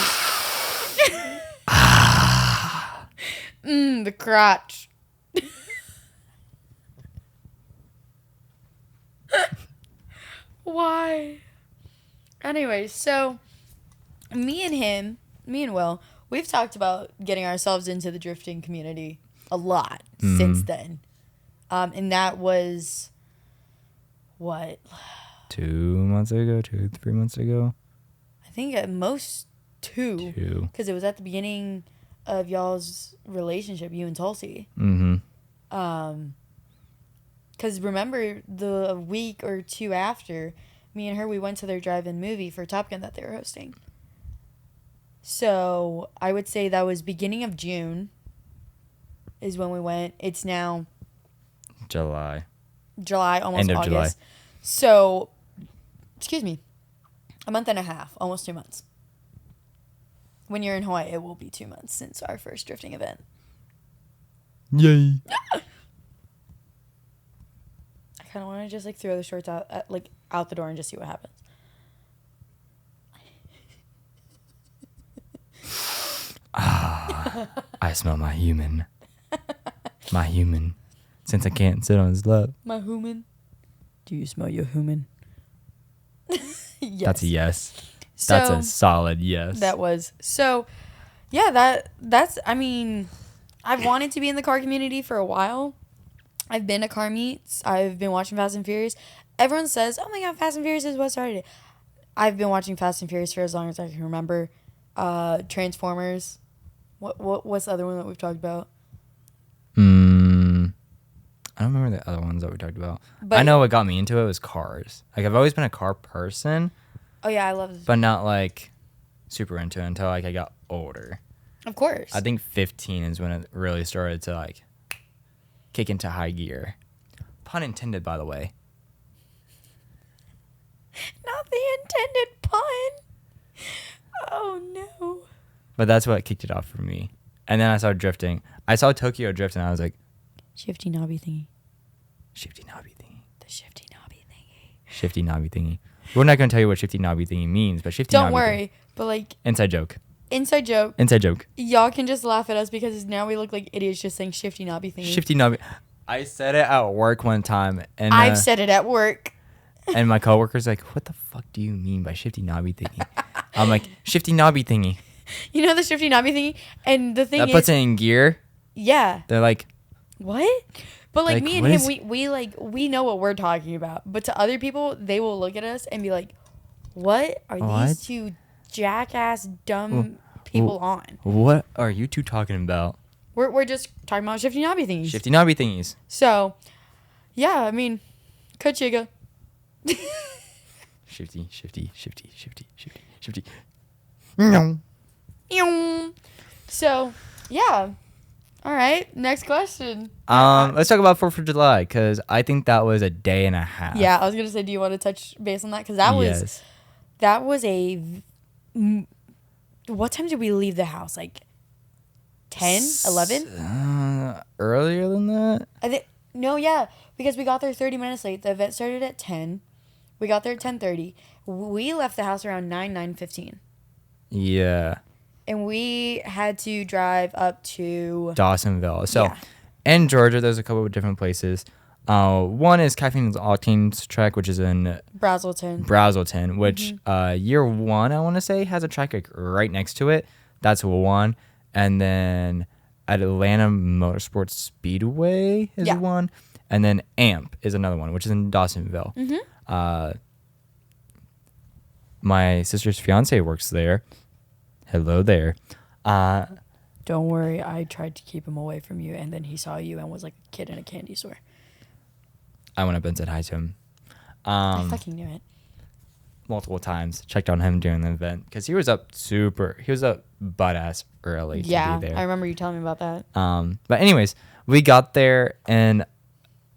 The crotch. Why? Anyways, so me and Will, we've talked about getting ourselves into the drifting community a lot since then. And that was what? 2 months ago, 3 months ago? I think at most 2. Because it was at the beginning of y'all's relationship, you and Tulsi. Because remember, the week or 2 after, me and her, we went to their drive-in movie for Top Gun that they were hosting. So I would say that was beginning of June is when we went. It's now July, almost end of August. July. So, excuse me, a month and a half, almost 2 months. When you're in Hawaii, it will be 2 months since our first drifting event. Yay. I kind of want to just like throw the shorts out the door and just see what happens. I smell my human. My human. Since I can't sit on his lap. My human. Do you smell your human? Yes. That's a yes. So, that's a solid yes. That was. So, yeah, that's, I mean, I've wanted to be in the car community for a while. I've been to car meets. I've been watching Fast and Furious. Everyone says, oh my God, Fast and Furious is what started it. I've been watching Fast and Furious for as long as I can remember. Transformers. What's the other one that we've talked about? I don't remember the other ones that we talked about. But I know what got me into it was cars. Like, I've always been a car person. Oh, yeah, I love... But not, like, super into it until, like, I got older. Of course. I think 15 is when it really started to, like, kick into high gear. Pun intended, by the way. Not the intended pun. Oh, no. But that's what kicked it off for me. And then I started drifting. I saw Tokyo Drift, and I was like... Shifty knobby thingy. Shifty knobby thingy. The shifty knobby thingy. Shifty knobby thingy. We're not going to tell you what shifty knobby thingy means, but shifty knobby Don't worry, but like... Inside joke. Inside joke. Inside joke. Y'all can just laugh at us because now we look like idiots just saying shifty knobby thingy. Shifty knobby. I said it at work one time, and... I've said it at work. And my coworker's like, what the fuck do you mean by shifty knobby thingy? I'm like, shifty knobby thingy. You know the shifty knobby thingy? And the thing that puts it in gear. Yeah. They're like, what? But like me and him, we know what we're talking about. But to other people, they will look at us and be like, what are these two jackass dumb people on? What are you two talking about? We're just talking about shifty knobby thingies. Shifty knobby thingies. So, yeah, I mean, Kachiga. Shifty. So, yeah. All right, next question. Let's talk about 4th of July, because I think that was a day and a half. Yeah, I was going to say, do you want to touch base on that? Because that was a... What time did we leave the house? Like 10, 11? Earlier than that? No, yeah, because we got there 30 minutes late. The event started at 10. We got there at 10:30. We left the house around 9:15. Yeah. And we had to drive up to Dawsonville. So, in Georgia, there's a couple of different places. One is Caffeine and Octane's track, which is in Brazelton, which year one, I want to say, has a track like right next to it. That's one. And then Atlanta Motorsports Speedway is one. And then AMP is another one, which is in Dawsonville. My sister's fiance works there. Hello there. Don't worry, I tried to keep him away from you, and then he saw you and was like a kid in a candy store. I went up and said hi to him. I fucking knew it. Multiple times. Checked on him during the event because he was up butt ass early to be there. I remember you telling me about that. But anyways, we got there and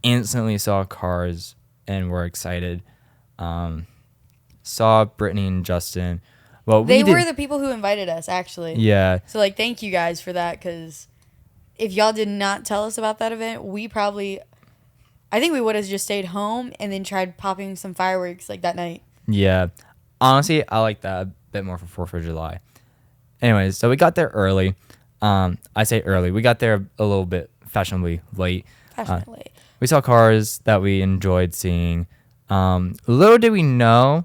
instantly saw cars and were excited. Saw Brittany and Justin. Well, they were the people who invited us, actually. Yeah. So, like, thank you guys for that, because if y'all did not tell us about that event, I think we would have just stayed home and then tried popping some fireworks, like, that night. Yeah. Honestly, I like that a bit more for 4th of July. Anyways, so we got there early. I say early. We got there a little bit fashionably late. We saw cars that we enjoyed seeing. Little did we know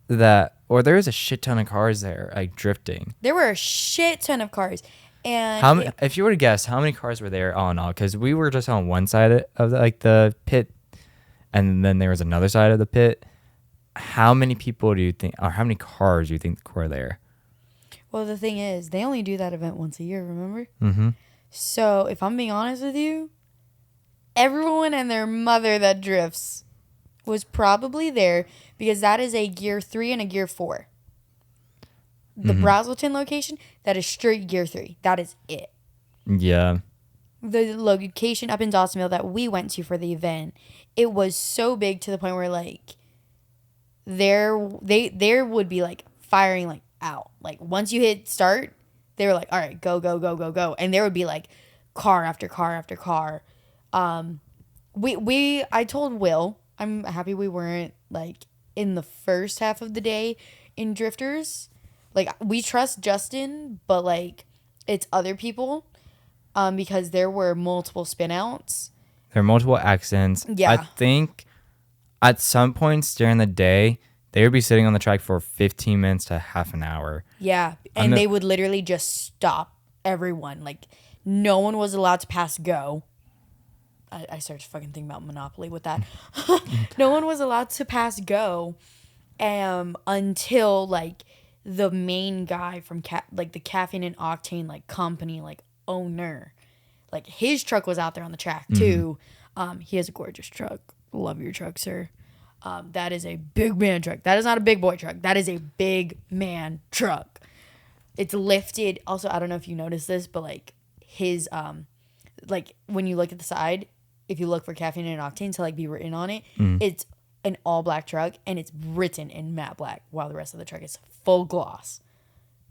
that... Or there was a shit ton of cars there, like drifting. There were a shit ton of cars, and if you were to guess, how many cars were there all in all? Because we were just on one side of the pit, and then there was another side of the pit. How many people do you think, or how many cars do you think were there? Well, the thing is, they only do that event once a year. Remember? Mm-hmm. So, if I'm being honest with you, everyone and their mother that drifts was probably there, because that is a Gear 3 and a Gear 4. The Brazelton location, that is straight Gear 3. That is it. Yeah. The location up in Dawsonville that we went to for the event, it was so big to the point where, like, there would be, like, firing, like, out. Like, once you hit start, they were like, all right, go, go, go, go, go. And there would be, like, car after car after car. I told Will... I'm happy we weren't, like, in the first half of the day in drifters. Like, we trust Justin, but, like, it's other people because there were multiple spin-outs. There were multiple accidents. Yeah. I think at some points during the day, they would be sitting on the track for 15 minutes to half an hour. Yeah, and they would literally just stop everyone. Like, no one was allowed to pass go. I started fucking thinking about Monopoly with that. No one was allowed to pass go until, like, the main guy from, the Caffeine and Octane, like, company, like, owner. Like, his truck was out there on the track, too. He has a gorgeous truck. Love your truck, sir. That is a big man truck. That is not a big boy truck. That is a big man truck. It's lifted. Also, I don't know if you noticed this, but, like, his, like, when you look at the side... If you look for Caffeine and Octane to, like, be written on it, it's an all-black truck, and it's written in matte black, while the rest of the truck is full gloss.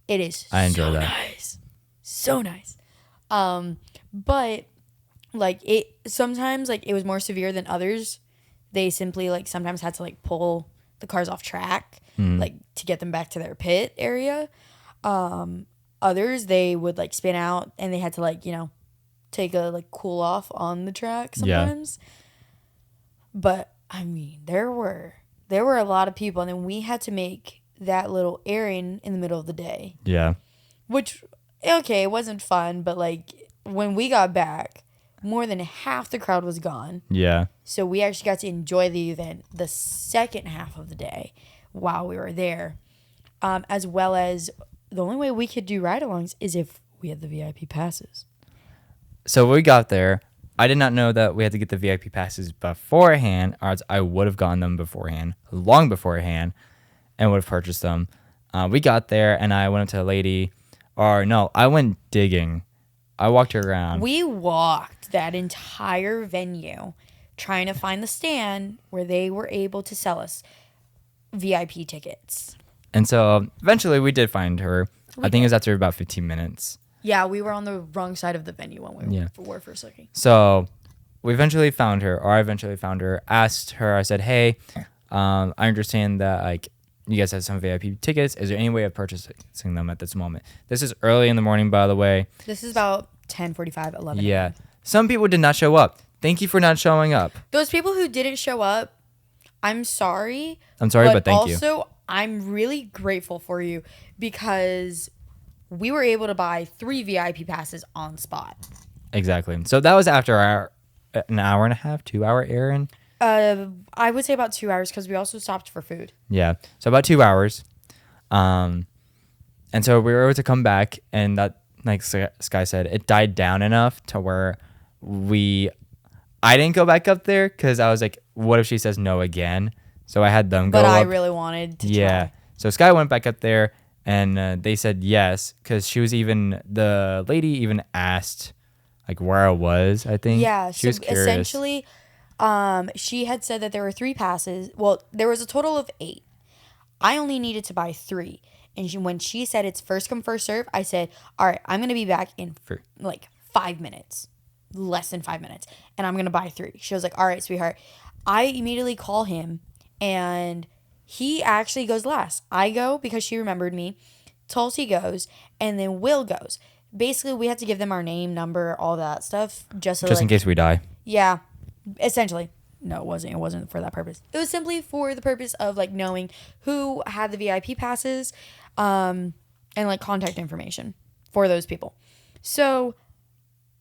It is nice. So nice. But, like, sometimes, like, it was more severe than others. They simply, like, sometimes had to, like, pull the cars off track, like, to get them back to their pit area. Others, they would, like, spin out, and they had to, like, you know, take a, like, cool off on the track sometimes. Yeah. But I mean, there were a lot of people, and then we had to make that little errand in the middle of the day. Yeah. Which, okay, it wasn't fun, but like when we got back, more than half the crowd was gone. Yeah. So we actually got to enjoy the event the second half of the day while we were there. As well as the only way we could do ride-alongs is if we had the VIP passes. So when we got there, I did not know that we had to get the VIP passes beforehand, or else I would have gotten them beforehand, long beforehand, and would have purchased them. We got there, and I went up to a lady, or no, I went digging. I walked her around. We walked that entire venue trying to find the stand where they were able to sell us VIP tickets. And so eventually we did find her. I think it was after about 15 minutes. Yeah, we were on the wrong side of the venue when we were first looking. So we eventually found her, or I eventually found her, asked her, I said, hey, I understand that like you guys have some VIP tickets. Is there any way of purchasing them at this moment? This is early in the morning, by the way. This is about 10:45, 11. Yeah. Some people did not show up. Thank you for not showing up. Those people who didn't show up, I'm sorry. I'm sorry, but thank you. Also, I'm really grateful for you because we were able to buy 3 VIP passes on spot. Exactly. So that was after an hour and a half, 2 hour errand. I would say about 2 hours because we also stopped for food. Yeah. So about 2 hours. And so we were able to come back, and that, like Sky said, it died down enough to where I didn't go back up there because I was like, what if she says no again? So I had them go up. But I really wanted to try. So Sky went back up there, and they said yes because the lady even asked like where I was, I think. Yeah. She was curious. Essentially, she had said that there were 3 passes. Well, there was a total of 8. I only needed to buy 3. And when she said it's first come, first serve, I said, all right, I'm going to be back in like 5 minutes, less than 5 minutes. And I'm going to buy 3. She was like, all right, sweetheart. I immediately call him, and he actually goes last. I go because she remembered me. Tulsi goes, and then Will goes. Basically, we had to give them our name, number, all that stuff. Just in case we die. Yeah, essentially. No, it wasn't. It wasn't for that purpose. It was simply for the purpose of like knowing who had the VIP passes, and like contact information for those people. So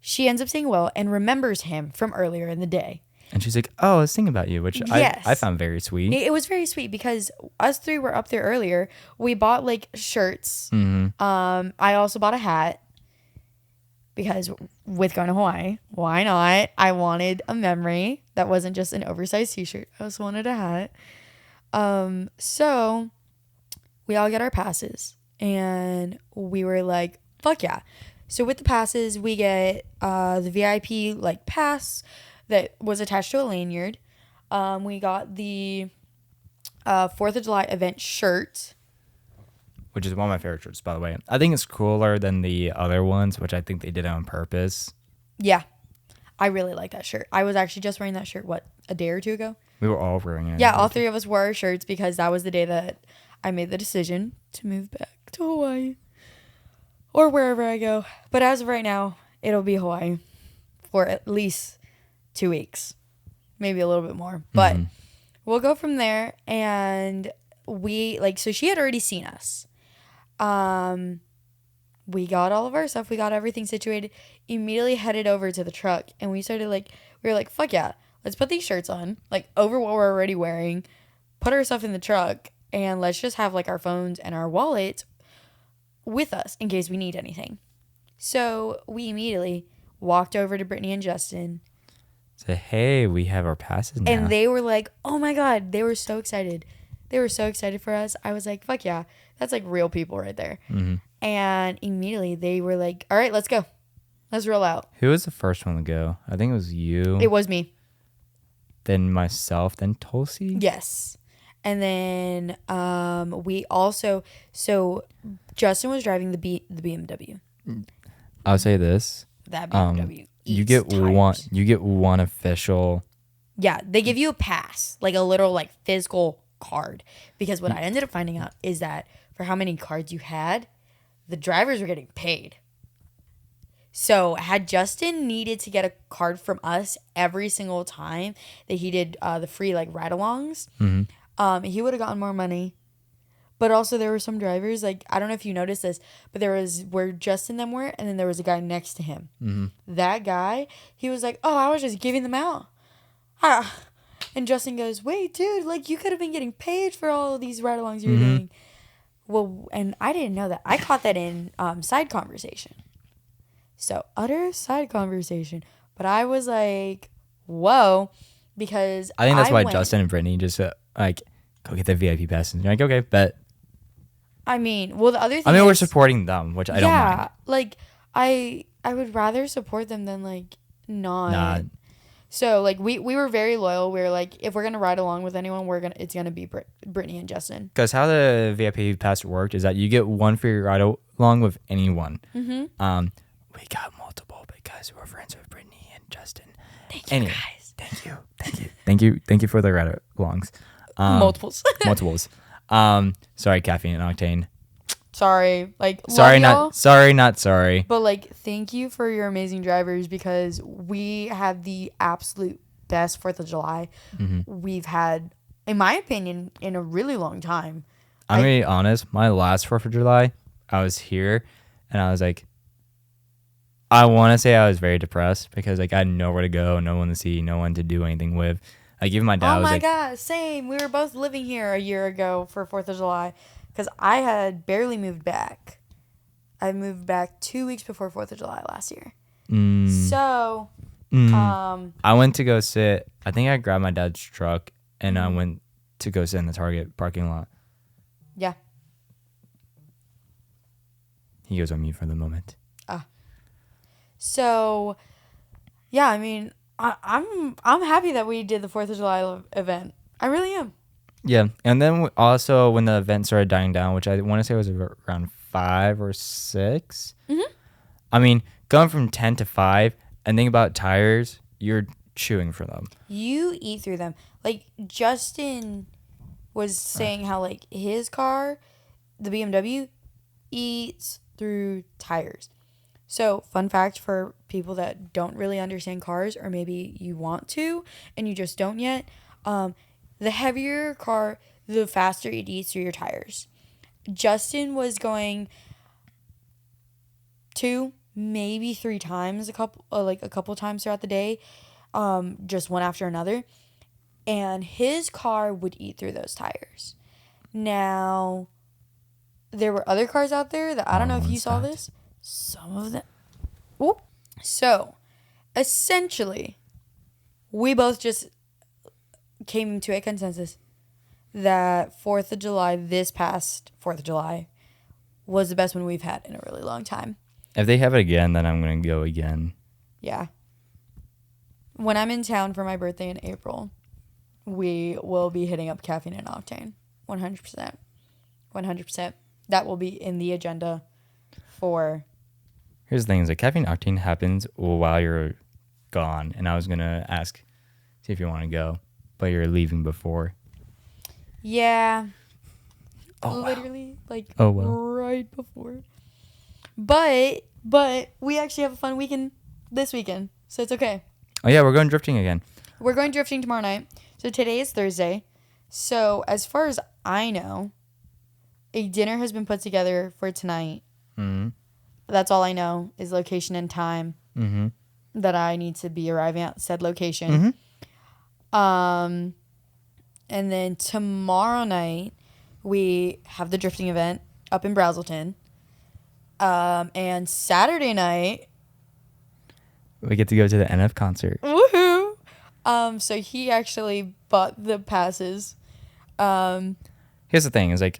she ends up seeing Will and remembers him from earlier in the day. And she's like, oh, I was thinking about you, which I found very sweet. It was very sweet because us 3 were up there earlier. We bought like shirts. Mm-hmm. I also bought a hat because with going to Hawaii, why not? I wanted a memory that wasn't just an oversized t-shirt. I also wanted a hat. So we all get our passes, and we were like, fuck yeah. So with the passes, we get the VIP like pass that was attached to a lanyard. We got the 4th of July event shirt, which is one of my favorite shirts, by the way. I think it's cooler than the other ones, which I think they did on purpose. Yeah. I really like that shirt. I was actually just wearing that shirt, a day or 2 ago? We were all wearing it. Yeah, all 3 of us wore our shirts because that was the day that I made the decision to move back to Hawaii. Or wherever I go. But as of right now, it'll be Hawaii for at least 2 weeks. Maybe a little bit more. But we'll go from there. And so she had already seen us. We got all of our stuff. We got everything situated. Immediately headed over to the truck. And we were like, fuck yeah. Let's put these shirts on. Like, over what we're already wearing. Put our stuff in the truck. And let's just have, like, our phones and our wallets with us in case we need anything. So we immediately walked over to Brittany and Justin. Said, hey, we have our passes now. And they were like, oh my God. They were so excited. They were so excited for us. I was like, fuck yeah. That's like real people right there. Mm-hmm. And immediately they were like, all right, let's go. Let's roll out. Who was the first one to go? I think it was you. It was me. Then myself, then Tulsi? Yes. And then we also, so Justin was driving the BMW. I'll say this. That BMW. You get one official. Yeah, they give you a pass, like a literal like physical card. Because what I ended up finding out is that for how many cards you had, the drivers were getting paid. So had Justin needed to get a card from us every single time that he did the free like ride-alongs, he would have gotten more money. But also there were some drivers, like, I don't know if you noticed this, but there was where Justin them were, and then there was a guy next to him. Mm-hmm. That guy, he was like, oh, I was just giving them out. Ah. And Justin goes, wait, dude, like, you could have been getting paid for all of these ride-alongs you were doing. Well, and I didn't know that. I caught that in side conversation. So, utter side conversation. But I was like, whoa, because I think that's why Justin and Brittany just, like, go get the VIP pass. And you're like, okay, bet. I mean, well, the other thing we're supporting them, which I don't mind. Yeah, like, I would rather support them than, like, not. So, like, we were very loyal. We were like, if we're going to ride along with anyone, it's going to be Brittany and Justin. Because how the VIP pass worked is that you get one free ride along with anyone. Mm-hmm. We got multiple because we're friends with Brittany and Justin. Thank you, guys. Thank you for the ride alongs. Multiples. Sorry, Caffeine and Octane. Sorry, like, not sorry. But, like, thank you for your amazing drivers, because we had the absolute best 4th of July we've had, in my opinion, in a really long time. I'm gonna be honest. My last 4th of July, I was here, and I was like, I want to say I was very depressed because, like, I had nowhere to go, no one to see, no one to do anything with. Like, even my dad was like... Oh, my God, same. We were both living here a year ago for 4th of July because I had barely moved back. I moved back 2 weeks before 4th of July last year. So, I went to go sit... I think I grabbed my dad's truck, and I went to go sit in the Target parking lot. Yeah. He goes on mute for the moment. So, yeah, I mean, I'm happy that we did the 4th of July event. I really am. Yeah, and then also when the event started dying down, which I want to say was around 5 or 6. Mm-hmm. I mean, going from 10 to 5, and think about tires, you're chewing for them. You eat through them. Like, Justin was saying how, like, his car, the BMW, eats through tires. So, fun fact for people that don't really understand cars, or maybe you want to and you just don't yet, the heavier your car, the faster it eats through your tires. Justin was going 2, maybe 3 times, a couple times throughout the day, just one after another, and his car would eat through those tires. Now, there were other cars out there that I don't know if you saw this. Some of them. Ooh. So, essentially, we both just came to a consensus that 4th of July, this past 4th of July, was the best one we've had in a really long time. If they have it again, then I'm going to go again. Yeah. When I'm in town for my birthday in April, we will be hitting up Caffeine and Octane. 100%. 100%. That will be in the agenda for... Here's the thing, is that Caffeine Octane happens while you're gone, and I was going to see if you want to go, but you're leaving before. Yeah. Oh, literally, wow. Right before. But we actually have a fun weekend this weekend, so it's okay. Oh, yeah, we're going drifting again. We're going drifting tomorrow night. So today is Thursday. So as far as I know, a dinner has been put together for tonight. Mm-hmm. That's all I know is location and time that I need to be arriving at said location. Mm-hmm. And then tomorrow night, we have the drifting event up in Brazelton. And Saturday night, we get to go to the NF concert. Woohoo! So he actually bought the passes. Here's the thing, is like,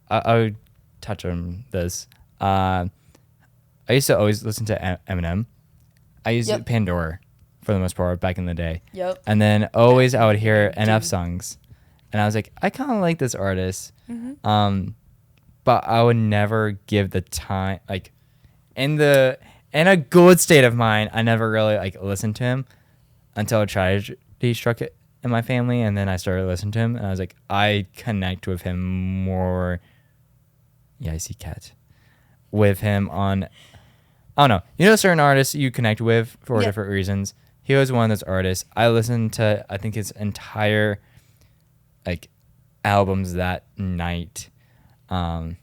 I would touch on this. I used to always listen to Eminem. I used Pandora for the most part back in the day. Yep. And then always I would hear NF songs. And I was like, I kind of like this artist. Mm-hmm. But I would never give the time, like, in a good state of mind, I never really, like, listened to him until a tragedy struck it in my family. And then I started listening to him. And I was like, I connect with him more. Yeah, I see Cat. With him on... I don't know. You know certain artists you connect with for different reasons. He was one of those artists. I listened to, I think, his entire, like, albums that night. and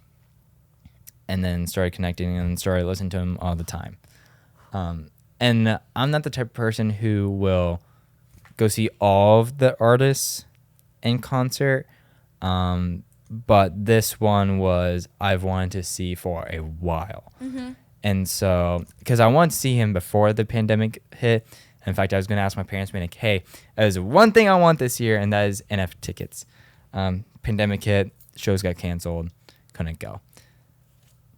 then started connecting and started listening to him all the time. And I'm not the type of person who will go see all of the artists in concert. But this one was I've wanted to see for a while. Mm-hmm. And so, because I wanted to see him before the pandemic hit. In fact, I was going to ask my parents, being like, hey, there's one thing I want this year, and that is NF tickets. Pandemic hit, shows got canceled, couldn't go.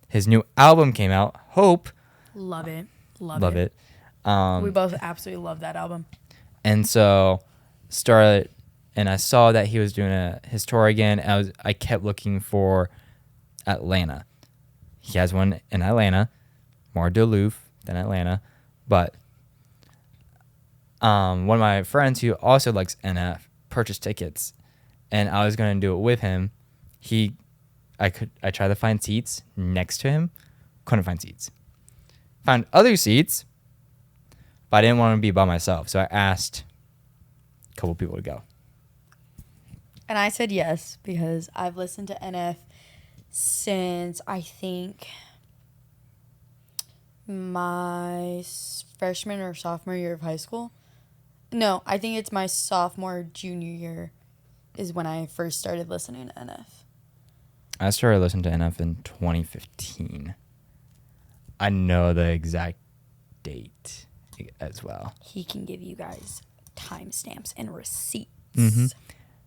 His new album came out, Hope. Love it. Love it. We both absolutely love that album. And so, and I saw that he was doing his tour again. I kept looking for Atlanta. He has one in Atlanta, more Duluth than Atlanta, but one of my friends who also likes NF purchased tickets, and I was going to do it with him. I tried to find seats next to him, couldn't find seats. Found other seats, but I didn't want to be by myself, so I asked a couple people to go. And I said yes, because I've listened to NF since I think my freshman or sophomore year of high school. No, I think it's my sophomore, junior year is when I first started listening to NF. I started listening to NF in 2015. I know the exact date as well. He can give you guys timestamps and receipts. Mm-hmm.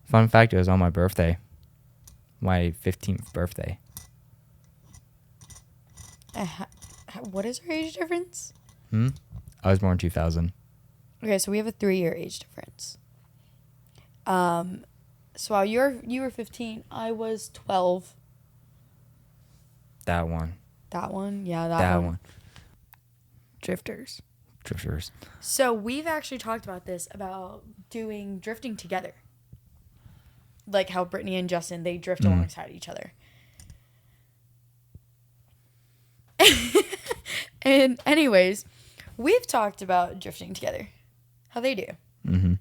Fun fact, it was on my birthday. My 15th birthday. What is our age difference? I was born in 2000. Okay, so we have a 3-year age difference. So while you were 15, I was 12. That one. That one? Yeah, that one. Drifters. So we've actually talked about this, about doing drifting together. Like how Brittany and Justin, they drift alongside each other. And anyways, we've talked about drifting together. How they do. Mm-hmm.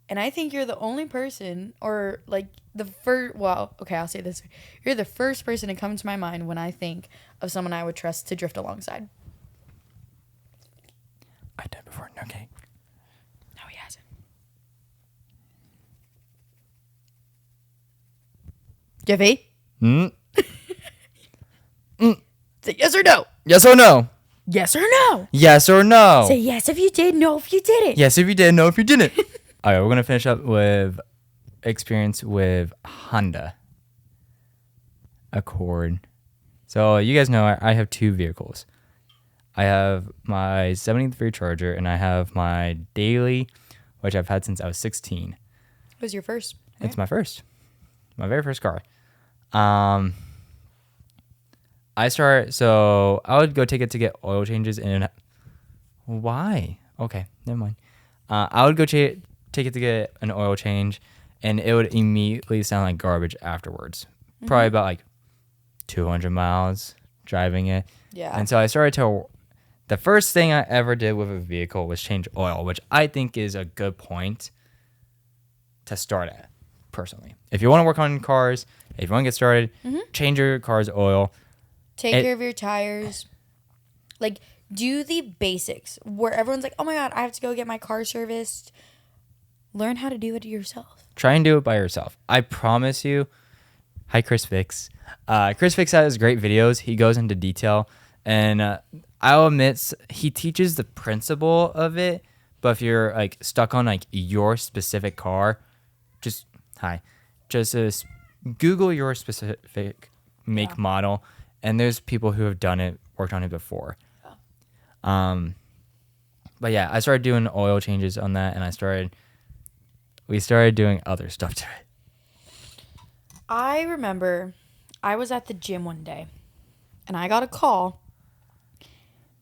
And I think you're the only person, or like the first, well, okay, I'll say this. You're the first person to come to my mind when I think of someone I would trust to drift alongside. I did before, okay. No, he hasn't. Jiffy? Say yes or no. Yes or no? Yes or no. Yes or no. Say yes if you did, no if you didn't. Yes if you did, no if you didn't. All right, we're going to finish up with experience with Honda Accord. So you guys know I have 2 vehicles. I have my 73 Charger, and I have my daily, which I've had since I was 16. It was your first? Right? It's my first. My very first car. So I would go take it to get oil changes, and why? Okay, never mind. I would go take it to get an oil change, and it would immediately sound like garbage afterwards. Mm-hmm. Probably about like 200 miles driving it. Yeah. And so I started to, the first thing I ever did with a vehicle was change oil, which I think is a good point to start at, personally. If you want to work on cars, if you want to get started, change your car's oil. Take care of your tires. Like, do the basics where everyone's like, oh my God, I have to go get my car serviced. Learn how to do it yourself. Try and do it by yourself. I promise you. Hi, Chris Fix. Chris Fix has great videos. He goes into detail. And I'll admit, he teaches the principle of it. But if you're like stuck on like your specific car, just Google your specific make model. And there's people who have done it, worked on it before. But yeah, I started doing oil changes on that, and we started doing other stuff to it. I remember I was at the gym one day, and I got a call.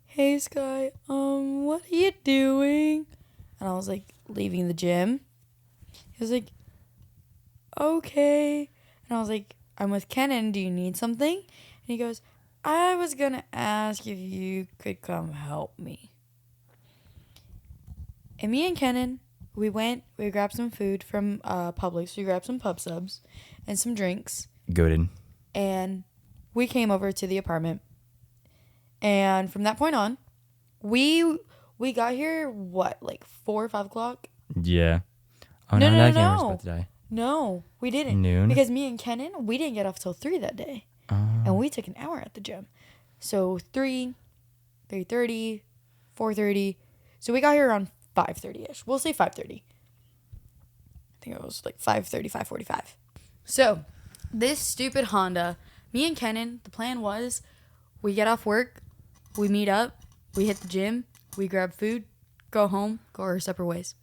Hey, Sky, what are you doing? And I was like, leaving the gym. He was like, okay. And I was like, I'm with Kenan. Do you need something? And he goes, I was going to ask if you could come help me. And me and Kenan, we grabbed some food from Publix. We grabbed some pub subs and some drinks. Goated. and we came over to the apartment. And from that point on, we got here, like 4 or 5 o'clock? Yeah. Oh, no, that gamer's about to die. No, we didn't. Noon? Because me and Kenan, we didn't get off till 3 that day. And we took an hour at the gym. So 3, 3:30, 4:30. So we got here around 5:30-ish. We'll say 5:30. I think it was like 5:30, 5:45. So this stupid Honda, me and Kenan, the plan was we get off work, we meet up, we hit the gym, we grab food, go home, go our separate ways.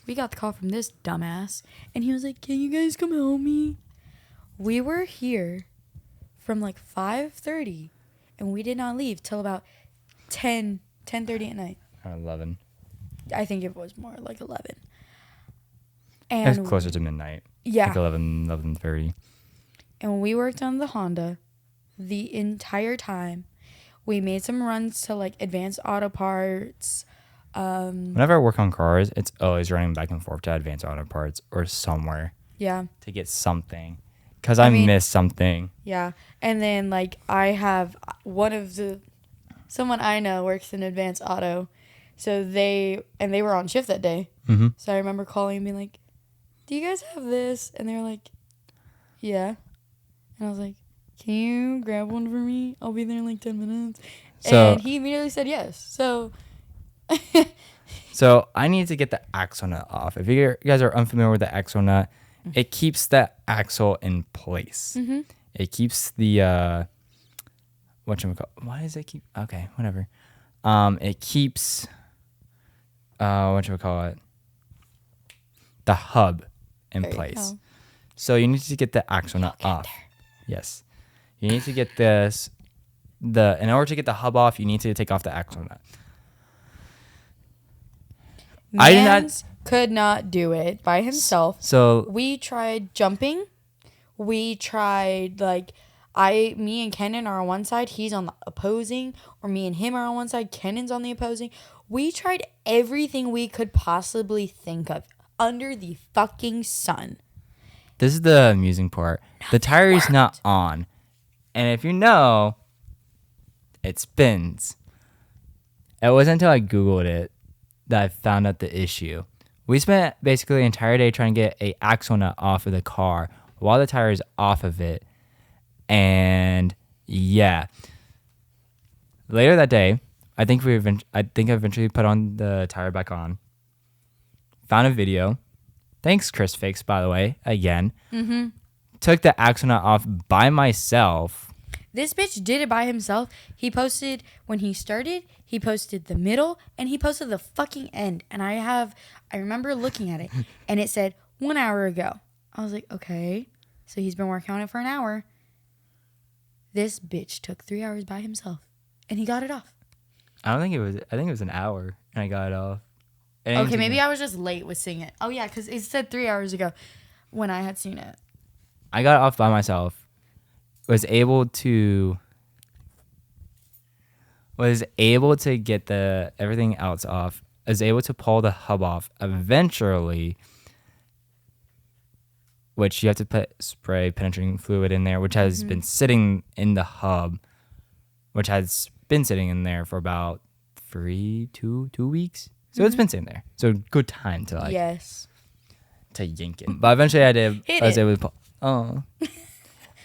We got the call from this dumbass, and he was like, can you guys come help me? We were here from like 5:30, and we did not leave till about 10:30 at night. 11. I think it was more like 11. And it's closer to midnight. Yeah. Like 11:30. And we worked on the Honda the entire time. We made some runs to like Advanced Auto Parts. Whenever I work on cars, it's always running back and forth to Advanced Auto Parts or somewhere. Yeah. To get something. Because I missed something. Yeah. And then like I have someone I know works in Advanced Auto. So they were on shift that day. Mm-hmm. So I remember calling and being like, do you guys have this? And they were like, yeah. And I was like, can you grab one for me? I'll be there in like 10 minutes. And he immediately said yes. So so I need to get the axle nut off. If you guys are unfamiliar with the axle nut, it keeps the axle in place. Mm-hmm. It keeps the why does it keep? Okay, whatever. It keeps the hub in place. So you need to get the axle nut off. Yes, you need to get this. In order to get the hub off, you need to take off the axle nut. Could not do it by himself. So we tried jumping. We tried me and Kenan are on one side, he's on the opposing, or me and him are on one side, Kenan's on the opposing. We tried everything we could possibly think of under the fucking sun. This is the amusing part. The tire is not on. And if you know, it spins. It wasn't until I Googled it that I found out the issue. We spent basically the entire day trying to get an axle nut off of the car while the tire is off of it. And yeah. Later that day, I think I eventually put on the tire back on. Found a video. Thanks, Chris Fakes, by the way, again. Mm-hmm. Took the axle nut off by myself. This bitch did it by himself. He posted when he started, he posted the middle, and he posted the fucking end. And I remember looking at it, and it said 1 hour ago. I was like, okay. So he's been working on it for an hour. This bitch took 3 hours by himself, and he got it off. I think it was an hour, and I got it off. Okay, maybe I was just late with seeing it. Oh, yeah, because it said 3 hours ago when I had seen it. I got it off by myself. Was able to get everything else off. Was able to pull the hub off eventually, which you have to spray penetrating fluid in there, which has been sitting in the hub, which has been sitting in there for about 2 weeks. So it's been sitting there. So good time to to yank it. But eventually I was able to pull. Oh,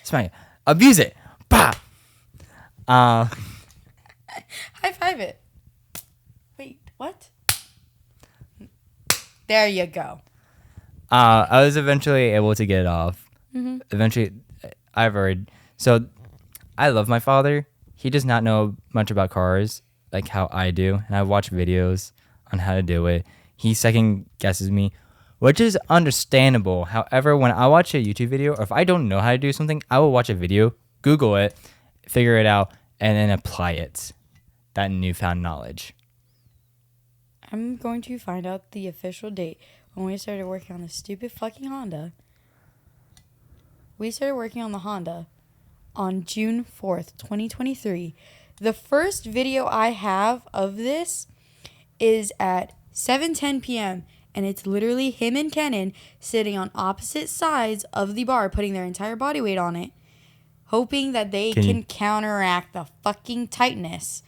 smack it. Abuse it. Bah. High five it. Wait, what? There you go. I was eventually able to get it off. Mm-hmm. Eventually, So, I love my father. He does not know much about cars like how I do. And I watch videos on how to do it. He second guesses me, which is understandable. However, when I watch a YouTube video, or if I don't know how to do something, I will watch a video, Google it, figure it out, and then apply it. That newfound knowledge. I'm going to find out the official date when we started working on this stupid fucking Honda. We started working on the Honda on June 4th, 2023. The first video I have of this is at 7:10 p.m., and it's literally him and Kenan sitting on opposite sides of the bar, putting their entire body weight on it, hoping that they can counteract the fucking tightness.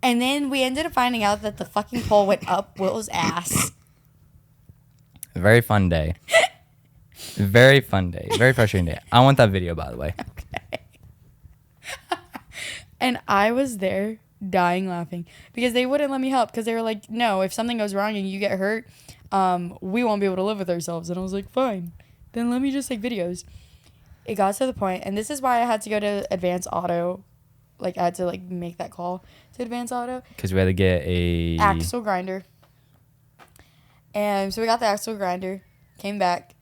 And then we ended up finding out that the fucking pole went up Will's ass. Very fun day. Very fun day. Very frustrating day. I want that video, by the way. Okay. And I was there dying laughing because they wouldn't let me help because they were like, no, if something goes wrong and you get hurt, we won't be able to live with ourselves. And I was like, fine. Then let me just take videos. It got to the point, and this is why I had to go to Advanced Auto. Like, I had to, like, make that call to Advanced Auto. Because we had to get a... axle grinder. And so we got the axle grinder, came back,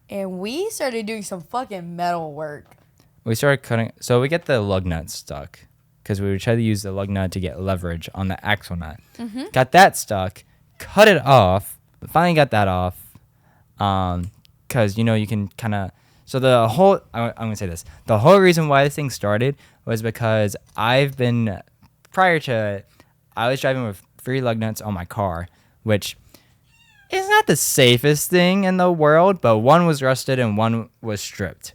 and we started doing some fucking metal work. We started cutting... So we get the lug nut stuck. Because we would try to use the lug nut to get leverage on the axle nut. Mm-hmm. Got that stuck. Cut it off. Finally got that off. Because, you know, you can kind of... So the whole... I'm going to say this. The whole reason why this thing started was because I've been... Prior to it, I was driving with 3 lug nuts on my car, which is not the safest thing in the world, but one was rusted and one was stripped.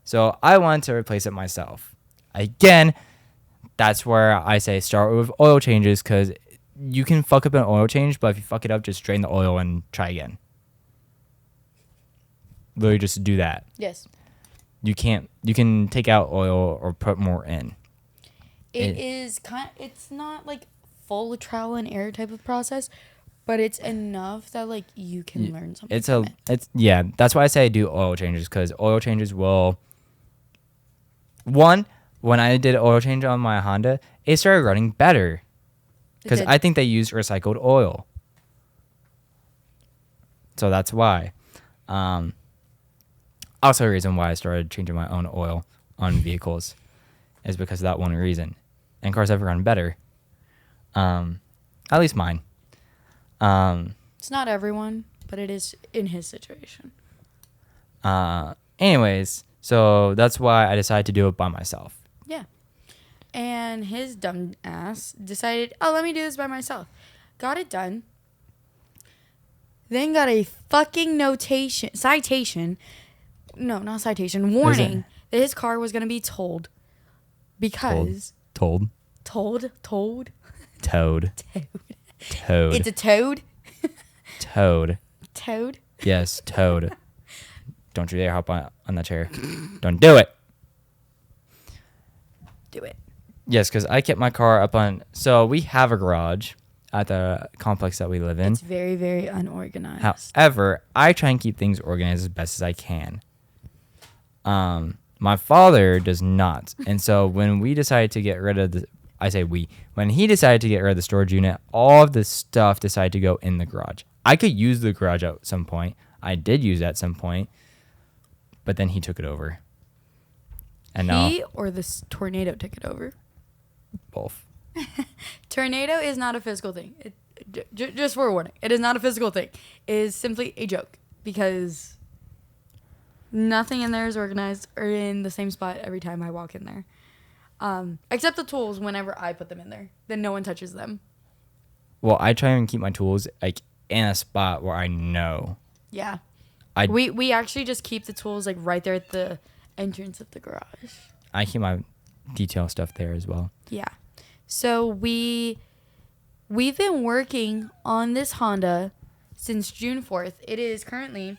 So I wanted to replace it myself. Again, that's where I say start with oil changes, because you can fuck up an oil change, but if you fuck it up, just drain the oil and try again. Literally just do that. Yes. You can take out oil or put more in. It's not like full trial and error type of process, but it's enough that like you can learn something. That's why I say I do oil changes, because oil changes will... One, when I did oil change on my Honda, it started running better. Because I think they used recycled oil. So that's why. Also a reason why I started changing my own oil on vehicles is because of that one reason. And cars have run better. At least mine. It's not everyone, but it is in his situation. Anyways, so that's why I decided to do it by myself. Yeah. And his dumb ass decided, oh, let me do this by myself. Got it done. Then got a fucking citation. No, not citation. Warning that his car was going to be towed. Because... Told. Towed. Toad. It's a toad? Toad. Toad? Yes, toad. Don't you dare hop on that chair. Don't do it. Do it. Yes, because I kept my car up on... So we have a garage at the complex that we live in. It's very, very unorganized. However, I try and keep things organized as best as I can. My father does not. And so when we decided to get rid of the... I say we. When he decided to get rid of the storage unit, all of the stuff decided to go in the garage. I could use the garage at some point. I did use it at some point. But then he took it over. And he or this tornado took it over? Both. Tornado is not a physical thing. Just for a warning. It is not a physical thing. It is simply a joke. Because nothing in there is organized or in the same spot every time I walk in there. Except the tools whenever I put them in there. Then no one touches them. Well, I try and keep my tools like in a spot where I know. Yeah. We actually just keep the tools like right there at the entrance of the garage. I keep my detail stuff there as well. Yeah. So we've been working on this Honda since June 4th. It is currently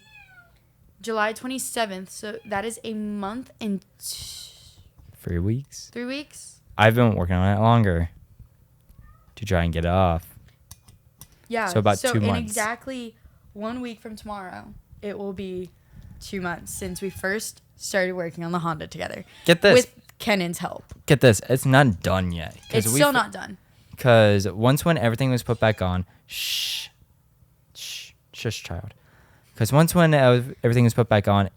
July 27th. So that is a month and 3 weeks. 3 weeks? I've been working on it longer to try and get it off. Yeah. So about 2 months. So in exactly 1 week from tomorrow, it will be 2 months since we first started working on the Honda together. Get this. With Kennan's help. Get this. It's not done yet. It's still not done. Because when everything was put back on, shush, child. Because when everything was put back on,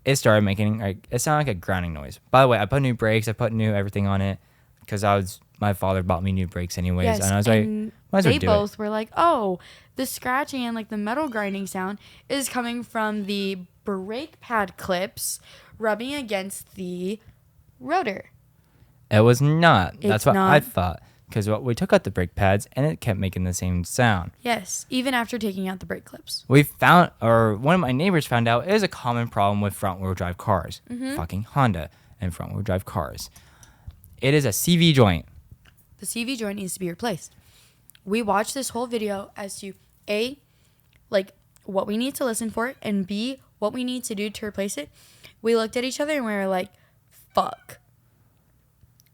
it started making, like, it sounded like a grinding noise. By the way, I put new brakes. I put new everything on it. Because my father bought me new brakes anyways. Yes, and I was like, might as well do it. They both were like, oh, the scratching and like the metal grinding sound is coming from the brake pad clips rubbing against the rotor. It was not. That's what I thought. Because we took out the brake pads and it kept making the same sound. Yes, even after taking out the brake clips. One of my neighbors found out it is a common problem with front wheel drive cars. Mm-hmm. Fucking Honda. and front wheel drive cars. It is a CV joint. The CV joint needs to be replaced. We watched this whole video as to A, like what we need to listen for, and B, what we need to do to replace it. We looked at each other and we were like, fuck.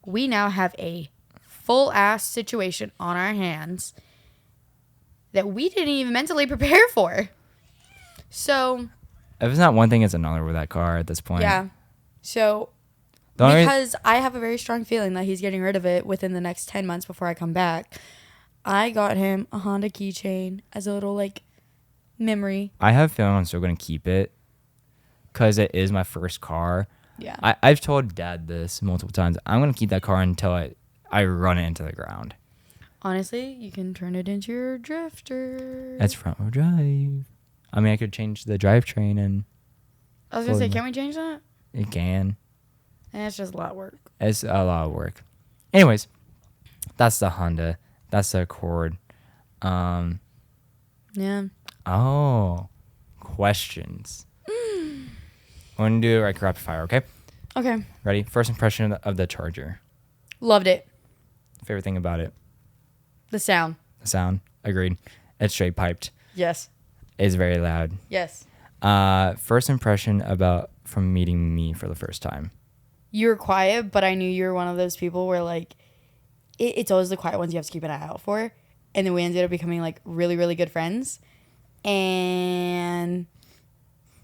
We now have a full ass situation on our hands that we didn't even mentally prepare for. So if it's not one thing, it's another with that car at this point. Yeah. So because I have a very strong feeling that he's getting rid of it within the next 10 months before I come back, I got him a Honda keychain as a little like memory. I have a feeling I'm still going to keep it because it is my first car. Yeah. I've told Dad this multiple times. I'm going to keep that car until I run it into the ground. Honestly, you can turn it into your drifter. That's front wheel drive. I mean, I could change the drivetrain and... I was going to say, can we change that? It can. It's just a lot of work. It's a lot of work. Anyways, that's the Honda. That's the Accord. Yeah. Oh, questions. We're going to do like rapid fire, okay? Okay. Ready? First impression of the Charger. Loved it. Favorite thing about it? The sound. The sound. Agreed. It's straight piped. Yes. It's very loud. Yes. First impression from meeting me for the first time. You were quiet, but I knew you were one of those people where like it's always the quiet ones you have to keep an eye out for. And then we ended up becoming like really, really good friends. And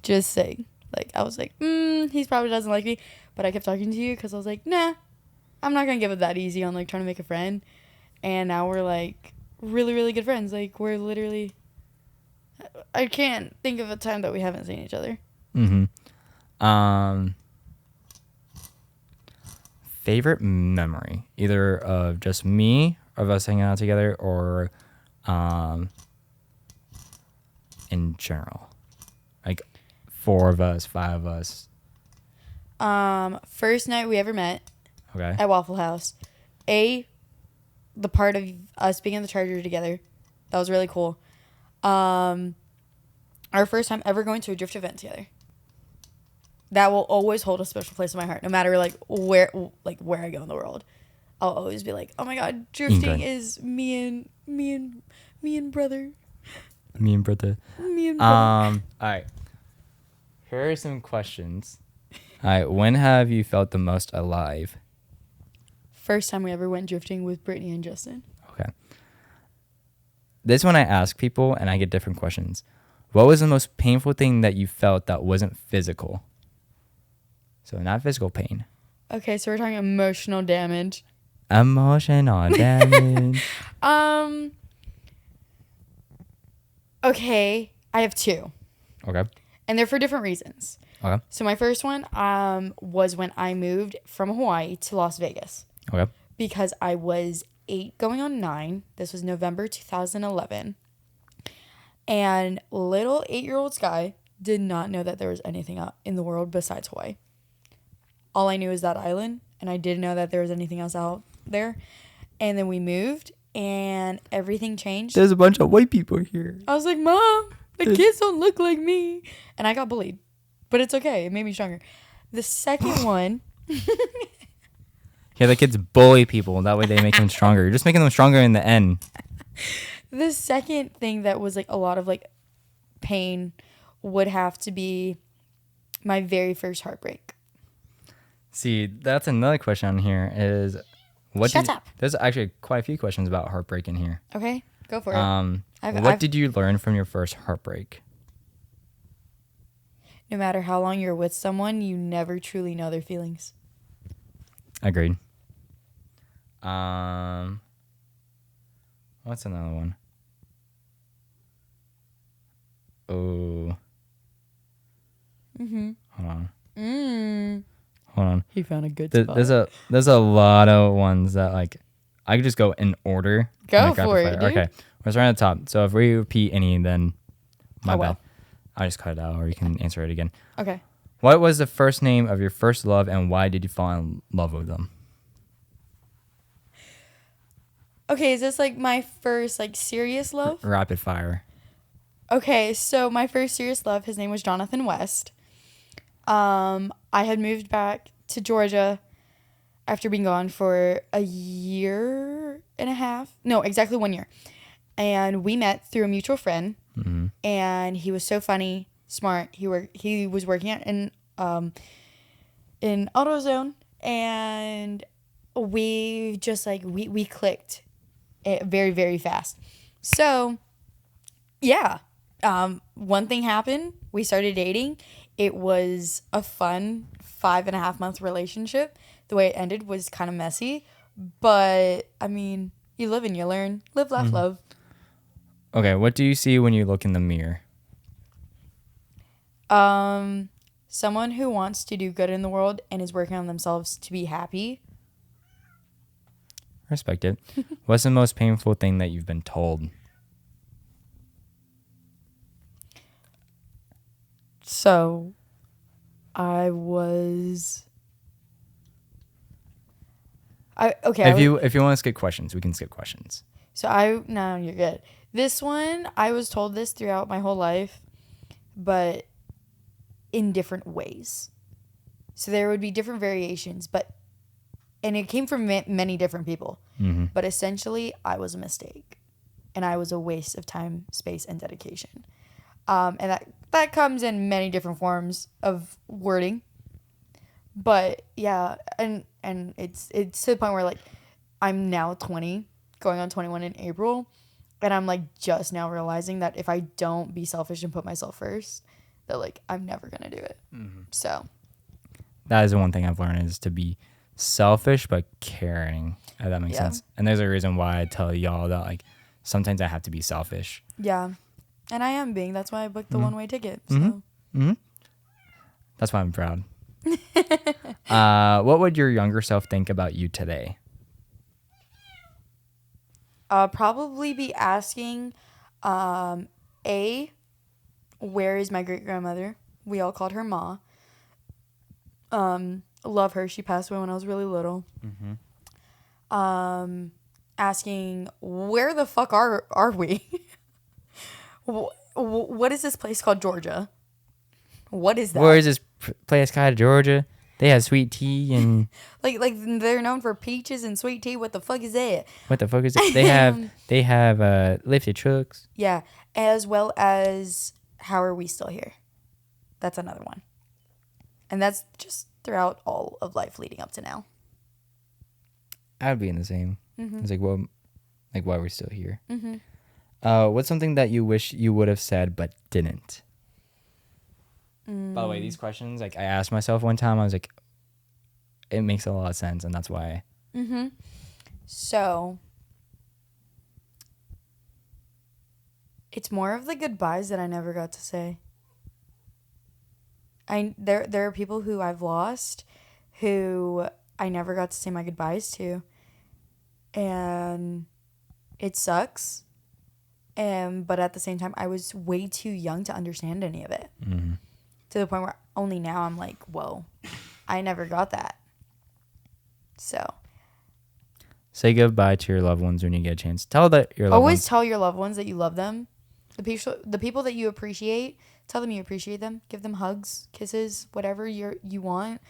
just saying, like I was like, he probably doesn't like me, but I kept talking to you because I was like, nah, I'm not gonna give it that easy on like trying to make a friend. And now we're like really, really good friends. Like we're literally, I can't think of a time that we haven't seen each other. Favorite memory, either of just me, of us hanging out together, or in general, like 4 of us, 5 of us. First night we ever met. Okay. At Waffle House. The part of us being in the Charger together, that was really cool. Our first time ever going to a drift event together. That will always hold a special place in my heart, no matter like where I go in the world. I'll always be like, oh my god, drifting is me and brother. Me and brother. All right. Here are some questions. All right. When have you felt the most alive? First time we ever went drifting with Brittany and Justin. Okay. This one I ask people and I get different questions. What was the most painful thing that you felt that wasn't physical? So not physical pain. Okay, so we're talking emotional damage. Emotional damage. Okay, I have 2. Okay. And they're for different reasons. Okay. So my first one was when I moved from Hawaii to Las Vegas. Okay. Because I was 8 going on 9. This was November 2011. And little 8-year-old Sky did not know that there was anything out in the world besides Hawaii. All I knew is that island, and I didn't know that there was anything else out there. And then we moved, and everything changed. There's a bunch of white people here. I was like, Mom, the kids don't look like me. And I got bullied. But it's okay. It made me stronger. The second one... Yeah, the kids bully people. That way they make them stronger. You're just making them stronger in the end. The second thing that was like a lot of like pain would have to be my very first heartbreak. See, that's another question on here is... Shut up. There's actually quite a few questions about heartbreak in here. Okay, go for it. What did you learn from your first heartbreak? No matter how long you're with someone, you never truly know their feelings. Agreed. What's another one? Oh. Hold on. Hold on. He found a good spot. There's a lot of ones that like I could just go in order. Go for it, dude. Okay. We're starting at the top. So if we repeat any, then my well. bad. I'll just cut it out, or you can answer it again. Okay. What was the first name of your first love, and why did you fall in love with them? Okay, is this like my first like serious love? Rapid fire. Okay, so my first serious love, his name was Jonathan West. I had moved back to Georgia after being gone for a year and a half. No, exactly 1 year. And we met through a mutual friend. Mm-hmm. And he was so funny, smart. He was working in AutoZone, and we just like we clicked very, very fast. So yeah, one thing happened. We started dating. It was a fun 5.5 month relationship. The way it ended was kind of messy, but I mean, you live and you learn. Live, laugh, love. Okay, what do you see when you look in the mirror? Someone who wants to do good in the world and is working on themselves to be happy. Respect it. What's the most painful thing that you've been told? So, I was. If you want to skip questions, we can skip questions. So no, you're good. This one, I was told this throughout my whole life, but in different ways. So there would be different variations, and it came from many different people. Mm-hmm. But essentially, I was a mistake, and I was a waste of time, space, and dedication. And that comes in many different forms of wording. But yeah, and it's to the point where like I'm now 20, going on 21 in April, and I'm like just now realizing that if I don't be selfish and put myself first, that like I'm never gonna do it. Mm-hmm. So that is the one thing I've learned, is to be selfish but caring. If that makes sense. And there's a reason why I tell y'all that like sometimes I have to be selfish. Yeah, and I am being. That's why I booked the one-way ticket. So. Mm-hmm. That's why I'm proud. What would your younger self think about you today? Probably be asking, where is my great-grandmother? We all called her Ma. Love her. She passed away when I was really little. Mm-hmm. Asking, where the fuck are we? What is this place called Georgia? What is that? Where is this place called Georgia? They have sweet tea and like they're known for peaches and sweet tea. What the fuck is that? What the fuck is it? They have lifted trucks. Yeah, as well as how are we still here? That's another one, and that's just throughout all of life leading up to now. I'd be in the same. Mm-hmm. It's like, well, like why are we still here? Mm-hmm. What's something that you wish you would have said but didn't? By the way, these questions, like I asked myself one time, I was like, it makes a lot of sense, and that's why. Mm-hmm. So, it's more of the goodbyes that I never got to say. There are people who I've lost, who I never got to say my goodbyes to, and it sucks. But at the same time, I was way too young to understand any of it. Mm-hmm. To the point where only now I'm like, whoa, I never got that. So. Say goodbye to your loved ones when you get a chance. Tell your loved Always tell your loved ones that you love them. The people that you appreciate, tell them you appreciate them. Give them hugs, kisses, whatever you want.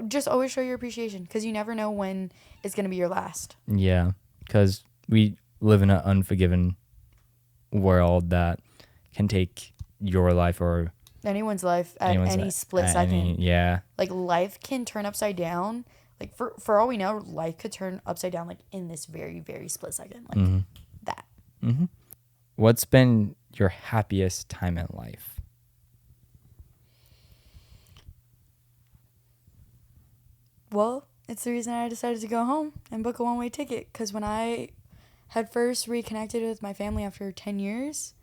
Just always show your appreciation, because you never know when it's going to be your last. Yeah, because we live in an unforgiving world that can take your life or anyone's life at any split second. Yeah. Like life can turn upside down. Like for all we know, life could turn upside down like in this very, very split second. Like that. Mm-hmm. What's been your happiest time in life? Well, it's the reason I decided to go home and book a one-way ticket. Because when I had first reconnected with my family after 10 years,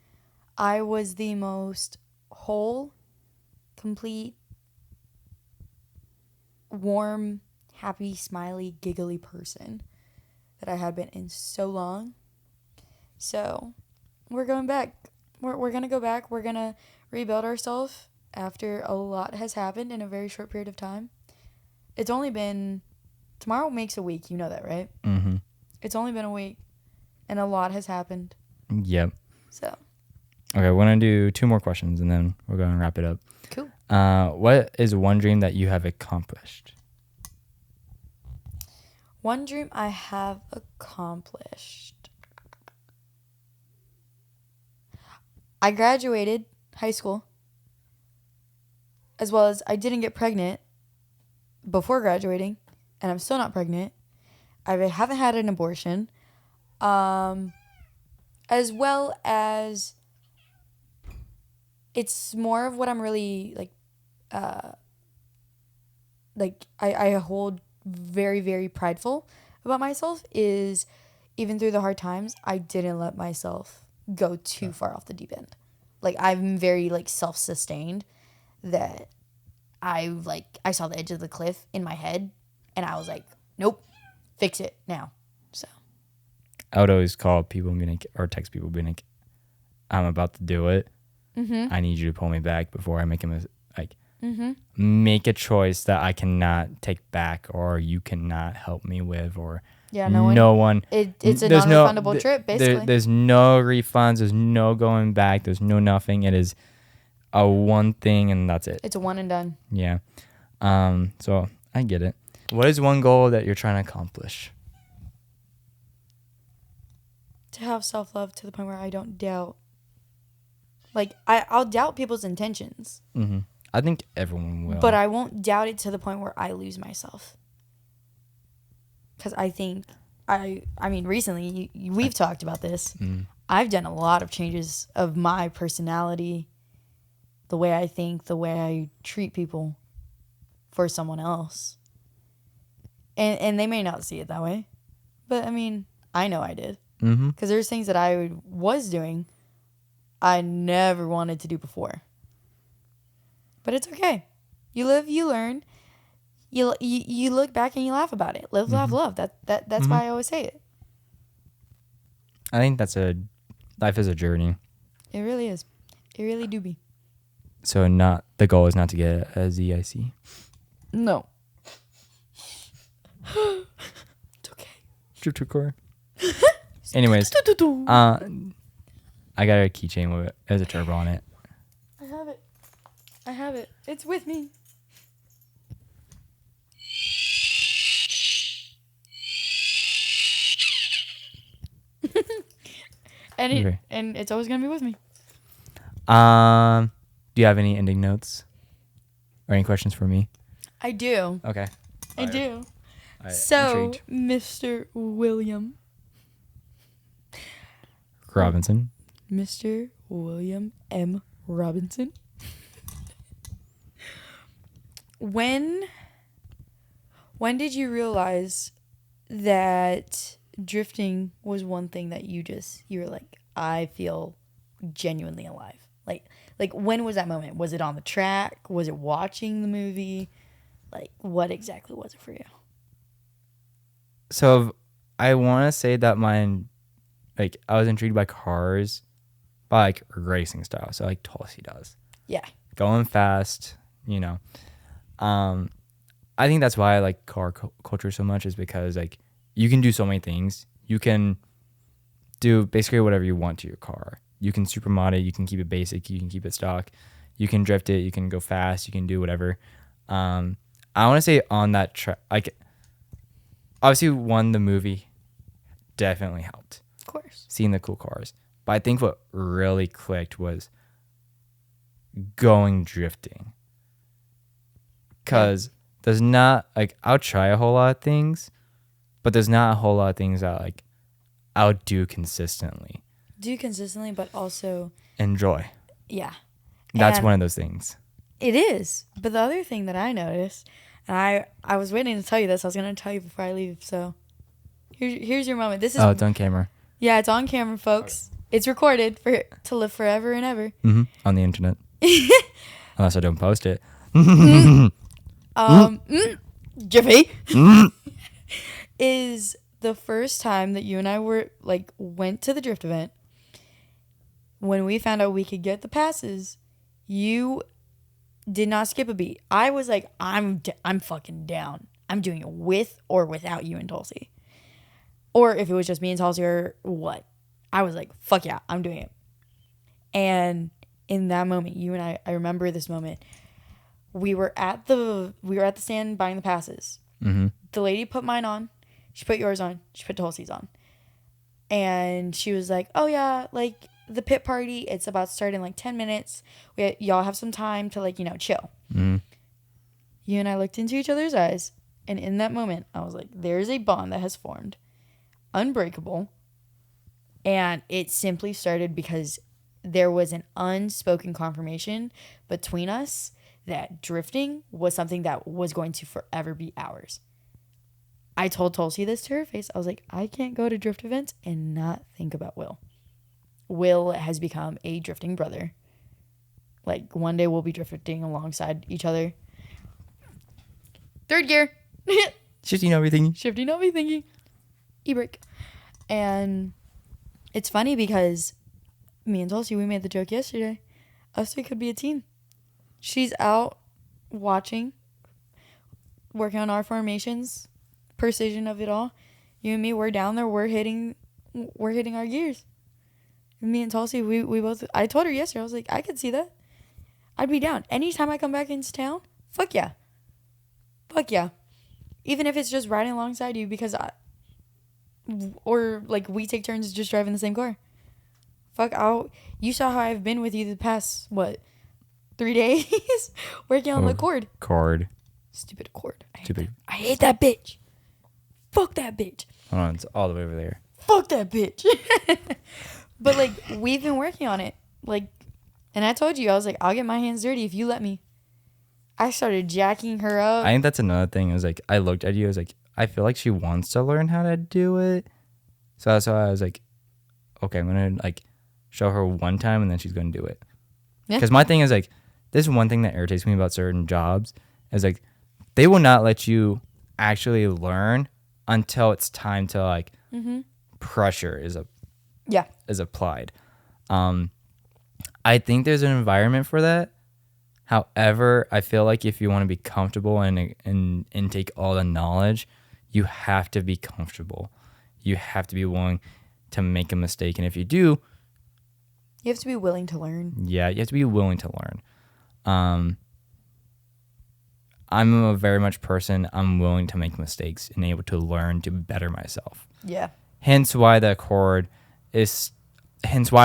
I was the most whole, complete, warm, happy, smiley, giggly person that I had been in so long. So we're going back. We're going to go back. We're going to rebuild ourselves after a lot has happened in a very short period of time. It's only been, tomorrow makes a week. You know that, right? Mm-hmm. It's only been a week and a lot has happened. Yep. So. Okay, we're going to do 2 more questions and then we're going to wrap it up. Cool. What is one dream that you have accomplished? One dream I have accomplished. I graduated high school. As well as I didn't get pregnant before graduating. And I'm still not pregnant. I haven't had an abortion. As well as it's more of what I'm really I hold very, very prideful about myself is even through the hard times, I didn't let myself go too far off the deep end. Like I'm very self-sustained that I saw the edge of the cliff in my head and I was like, nope, fix it now. So I would always call people or text people being like, I'm about to do it. Mm-hmm. I need you to pull me back before I make make a choice that I cannot take back or you cannot help me with or no one. It's a non-refundable trip, basically. There's no refunds. There's no going back. There's no nothing. It is a one thing and that's it. It's a one and done. Yeah. So I get it. What is one goal that you're trying to accomplish? To have self-love to the point where I don't doubt. I'll doubt people's intentions. Mm-hmm. I think everyone will. But I won't doubt it to the point where I lose myself. Because I think, recently, we've talked about this. Mm. I've done a lot of changes of my personality, the way I think, the way I treat people for someone else. And they may not see it that way. But, I know I did. Because there's things that I was doing I never wanted to do before. But it's okay. You live, you learn. You look back and you laugh about it. Live, laugh, love. That's why I always say it. I think life is a journey. It really is. It really do be. So the goal is not to get a ZIC. No. It's okay. Trip to core. Anyways, I got a keychain with it. There's a turbo on it. I have it. It's with me. And it's always gonna be with me. Do you have any ending notes or any questions for me? I do. Okay. I do. So, intrigued. Mr. William Robinson. Mr. William M. Robinson. When did you realize that drifting was one thing that you were like, I feel genuinely alive? Like when was that moment? Was it on the track? Was it watching the movie? Like, what exactly was it for you? So I want to say that I was intrigued by cars, by racing style. So Tulsi does. Yeah. Going fast, I think that's why I like car culture so much is because you can do so many things. You can do basically whatever you want to your car. You can super mod it. You can keep it basic. You can keep it stock. You can drift it. You can go fast. You can do whatever. I want to say on that track, obviously the movie definitely helped. Of course. Seeing the cool cars. But I think what really clicked was going drifting. Because there's not, I'll try a whole lot of things, but there's not a whole lot of things that, I'll do consistently. But also enjoy. Yeah. That's one of those things. It is. But the other thing that I noticed, and I was waiting to tell you this. I was going to tell you before I leave. So here's your moment. This is. Oh, it's on camera. Yeah, it's on camera, folks. It's recorded to live forever and ever. Mm-hmm. On the internet. Unless I don't post it. Jiffy. Is the first time that you and I were went to the drift event. When we found out we could get the passes, you did not skip a beat. I was like, I'm fucking down. I'm doing it with or without you and Tulsi. Or if it was just me and Tulsi or what. I was like, fuck yeah, I'm doing it. And in that moment, you and I remember this moment. We were at the stand buying the passes. Mm-hmm. The lady put mine on. She put yours on. She put Tulsi's on. And she was like, oh, yeah, like, the pit party, it's about to start in, like, 10 minutes. Y'all have some time to, like, you know, chill. Mm-hmm. You and I looked into each other's eyes. And in that moment, I was like, there's a bond that has formed. Unbreakable. And it simply started because there was an unspoken confirmation between us that drifting was something that was going to forever be ours. I told Tulsi this to her face. I was like, I can't go to drift events and not think about Will. Will has become a drifting brother. Like, one day we'll be drifting alongside each other. Third gear. Shifting everything. E-brake. And it's funny because me and Tulsi, we made the joke yesterday. Us three could be a team. She's out watching, working on our formations, precision of it all. You and me, we're down there. We're hitting our gears. Me and Tulsi, we both. I told her yesterday. I was like, I could see that. I'd be down anytime I come back into town. Fuck yeah. Even if it's just riding alongside you because or like we take turns just driving the same car. Fuck out. You saw how I've been with you the past 3 days working on the cord. Stupid cord. I hate that bitch. Fuck that bitch. Hold on, it's all the way over there. Fuck that bitch. But, like, we've been working on it. Like, and I told you, I was like, I'll get my hands dirty if you let me. I started jacking her up. I think that's another thing. It was like, I looked at you, I was like, I feel like she wants to learn how to do it. So that's why I was like, okay, I'm going to, like, show her one time and then she's going to do it. Because my thing is, like, this is one thing that irritates me about certain jobs is, like, they will not let you actually learn until it's time to, like, pressure is applied. I think there's an environment for that. However, I feel like if you want to be comfortable and take all the knowledge, you have to be comfortable. You have to be willing to make a mistake. And if you do, you have to be willing to learn. Yeah, you have to be willing to learn. I'm a very much person, I'm willing to make mistakes and able to learn to better myself. Yeah. Hence why I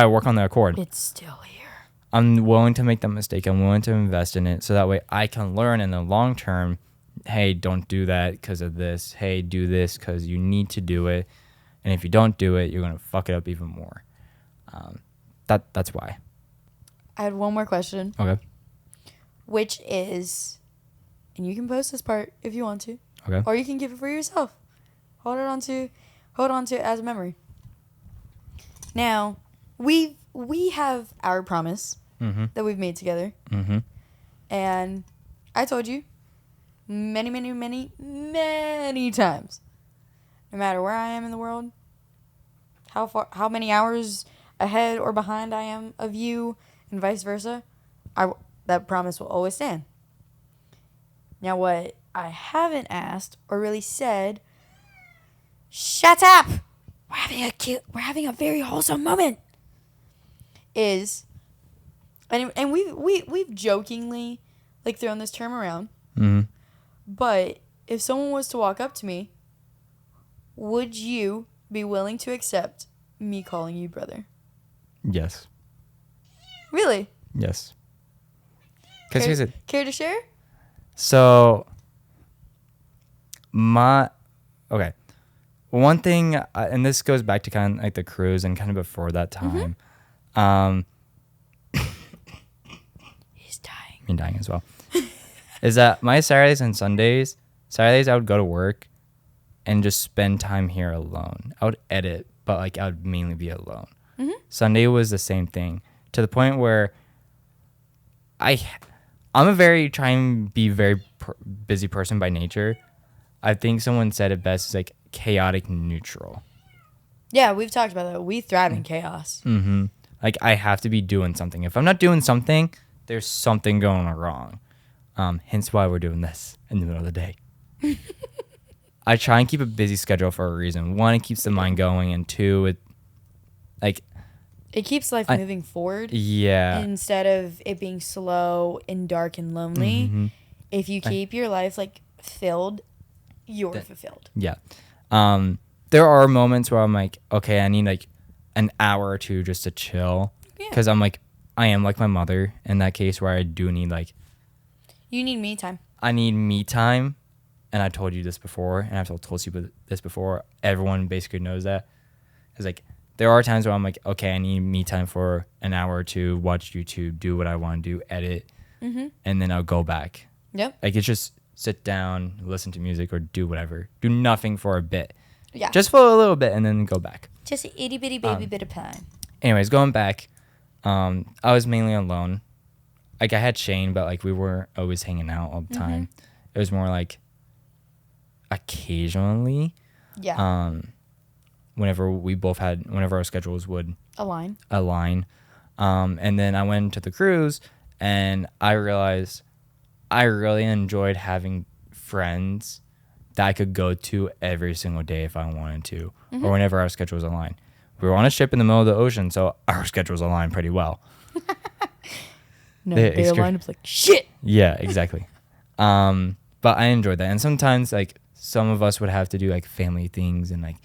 work on the Accord. It's still here. I'm willing to make that mistake. I'm willing to invest in it so that way I can learn in the long term. Hey, don't do that because of this. Hey, do this because you need to do it. And if you don't do it, you're going to fuck it up even more. That's why. I had one more question. Okay. Which is, and you can post this part if you want to. Okay. Or you can keep it for yourself. Hold on to it as a memory. Now, we have our promise that we've made together. Mm-hmm. And I told you many, many, many, many times, no matter where I am in the world, how many hours ahead or behind I am of you and vice versa, that promise will always stand. Now, what I haven't asked or really said, shut up! We're having a very wholesome moment. Is, and we've jokingly like thrown this term around. Mm-hmm. But if someone was to walk up to me, would you be willing to accept me calling you brother? Yes. Really? Yes. Because here's it. Care to share? So, okay. One thing, and this goes back to kind of like the cruise and kind of before that time. He's dying. I'm dying as well. Is that my Saturdays and Sundays, I would go to work and just spend time here alone. I would edit, but like I would mainly be alone. Mm-hmm. Sunday was the same thing to the point where I'm a very busy person by nature. I think someone said it best, is like chaotic neutral. Yeah, we've talked about that. We thrive in chaos. Mm-hmm. Like I have to be doing something. If I'm not doing something, there's something going wrong. Hence why we're doing this in the middle of the day. I try and keep a busy schedule for a reason. One, it keeps the mind going, and two, it keeps life moving forward. Yeah. Instead of it being slow and dark and lonely, if you keep your life like filled, you're fulfilled. Yeah. There are moments where I'm like, okay, I need like an hour or two just to chill. Because I'm like, I am like my mother in that case where I do need like. You need me time. I need me time. And I told you this before, and I've told you this before. Everyone basically knows that. It's like, there are times where I'm like, okay, I need me time for an hour or two, watch YouTube, do what I want to do, edit, and then I'll go back. Yep. Like, it's just sit down, listen to music, or do whatever. Do nothing for a bit. Yeah. Just for a little bit, and then go back. Just a itty bitty baby bit of time. Anyways, going back, I was mainly alone. Like, I had Shane, but like we weren't always hanging out all the time. It was more like occasionally. Yeah. Whenever our schedules would align. And then I went to the cruise, and I realized I really enjoyed having friends that I could go to every single day if I wanted to, or whenever our schedules align. We were on a ship in the middle of the ocean, so our schedules align pretty well. They aligned up like shit. Yeah, exactly. But I enjoyed that, and sometimes like some of us would have to do like family things and like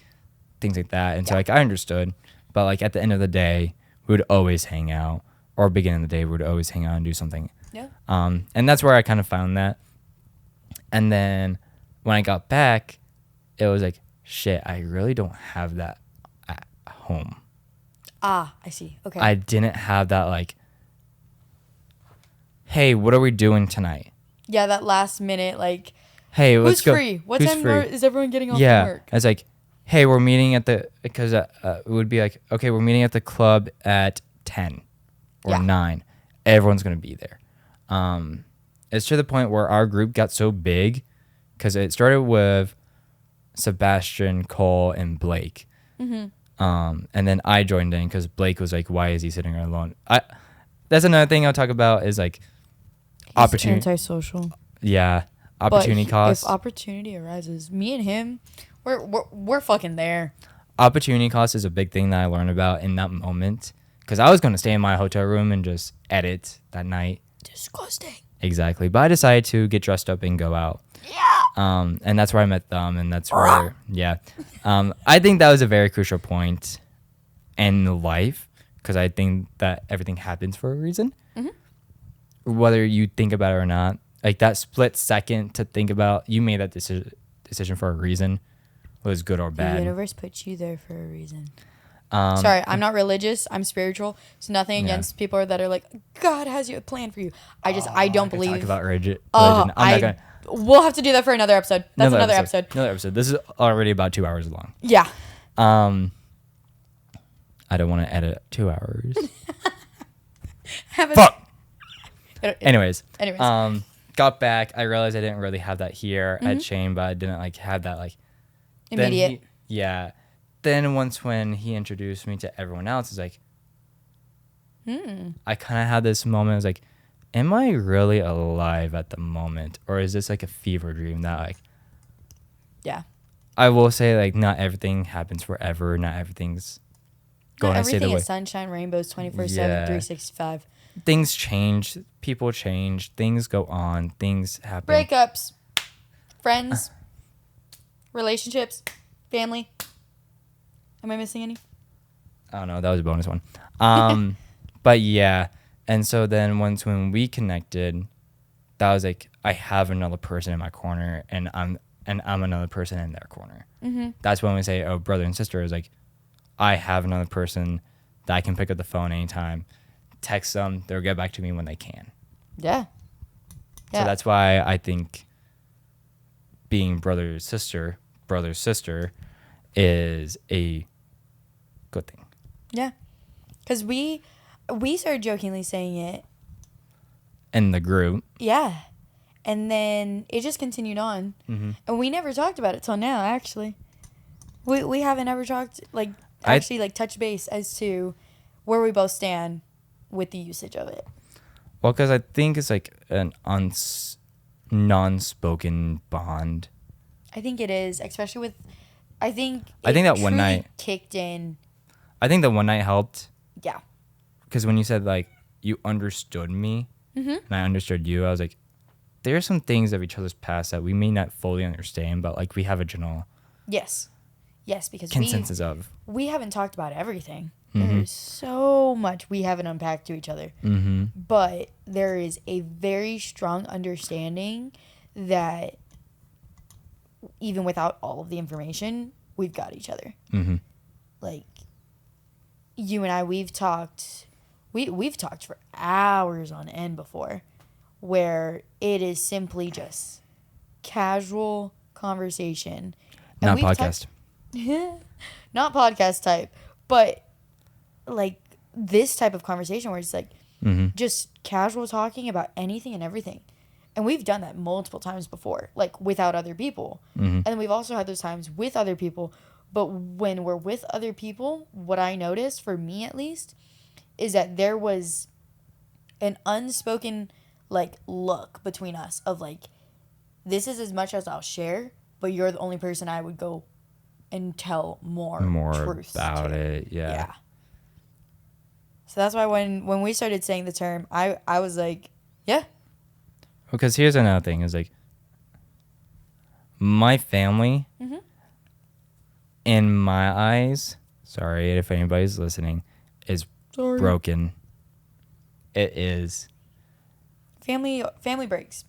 things like that, and so like I understood. But like at the end of the day, we would always hang out, or beginning of the day, we would always hang out and do something. Yeah. And that's where I kind of found that. And then when I got back, it was like, shit, I really don't have that at home. Ah, I see. Okay. I didn't have that like, hey, what are we doing tonight? Yeah, that last minute like, hey, let's go. Who's free? What time is everyone getting off from work? It's like, hey, we're meeting at because it would be like, okay, we're meeting at the club at 10 or 9. Everyone's going to be there. It's to the point where our group got so big because it started with Sebastian, Cole, and Blake. And then I joined in because Blake was like, why is he sitting there alone? That's another thing I'll talk about is like opportunity. Antisocial. Yeah. Opportunity cost. If opportunity arises, me and him, we're fucking there. Opportunity cost is a big thing that I learned about in that moment. Because I was going to stay in my hotel room and just edit that night. Disgusting. Exactly. But I decided to get dressed up and go out. Yeah. And that's where I met them. And that's where, I think that was a very crucial point in life. Because I think that everything happens for a reason. Whether you think about it or not. Like that split second to think about, you made that decision for a reason. Was good or bad. The universe put you there for a reason. Sorry, I'm not religious. I'm spiritual. So nothing against people that are like, God has a plan for you. I don't believe. Talk about religion. I'm not gonna. We'll have to do that for another episode. That's another episode. Another episode. This is already about 2 hours long. Yeah. I don't want to edit 2 hours. Fuck. Anyways. Got back. I realized I didn't really have that here at Shane, but I didn't like have that like immediate. Then once when he introduced me to everyone else, it's like, I kind of had this moment. I was like, am I really alive at the moment? Or is this like a fever dream that like, I will say like not everything happens forever. Not everything's going to stay the way. Everything is sunshine, rainbows, 24/7, 365. Things change. People change. Things go on. Things happen. Breakups. Friends. Relationships. Family. Am I missing any? I don't know. That was a bonus one. But yeah. And so then once when we connected, that was like, I have another person in my corner and I'm another person in their corner. That's when we say, oh, brother and sister is like, I have another person that I can pick up the phone anytime, text them, they'll get back to me when they can. Yeah. So that's why I think being brother sister is a good thing. Yeah. Because we started jokingly saying it. In the group. Yeah. And then it just continued on. And we never talked about it till now, actually. We haven't ever talked, like, actually, like, touch base as to where we both stand with the usage of it. Well, because I think it's like an non-spoken bond. I think it is, especially with, I think that one night kicked in. I think that one night helped. Yeah. Because when you said, like, you understood me, and I understood you, I was like, there are some things of each other's past that we may not fully understand, but, like, we have a general Yes, because consensus of. We haven't talked about everything. Mm-hmm. There's so much we haven't unpacked to each other. Mm-hmm. But there is a very strong understanding that even without all of the information, we've got each other. Mm-hmm. Like, you and I, we've talked for hours on end before, where it is simply just casual conversation. Not podcast. Not podcast type, but like this type of conversation where it's like just casual talking about anything and everything. And we've done that multiple times before, like without other people. And then we've also had those times with other people. But when we're with other people, what I noticed, for me at least, is that there was an unspoken like look between us of like, this is as much as I'll share, but you're the only person I would go and tell more truth about to. it. Yeah. So that's why when we started saying the term, I was like, yeah. Because here's another thing is like, my family, in my eyes, sorry if anybody's listening, is broken. It is. Family breaks.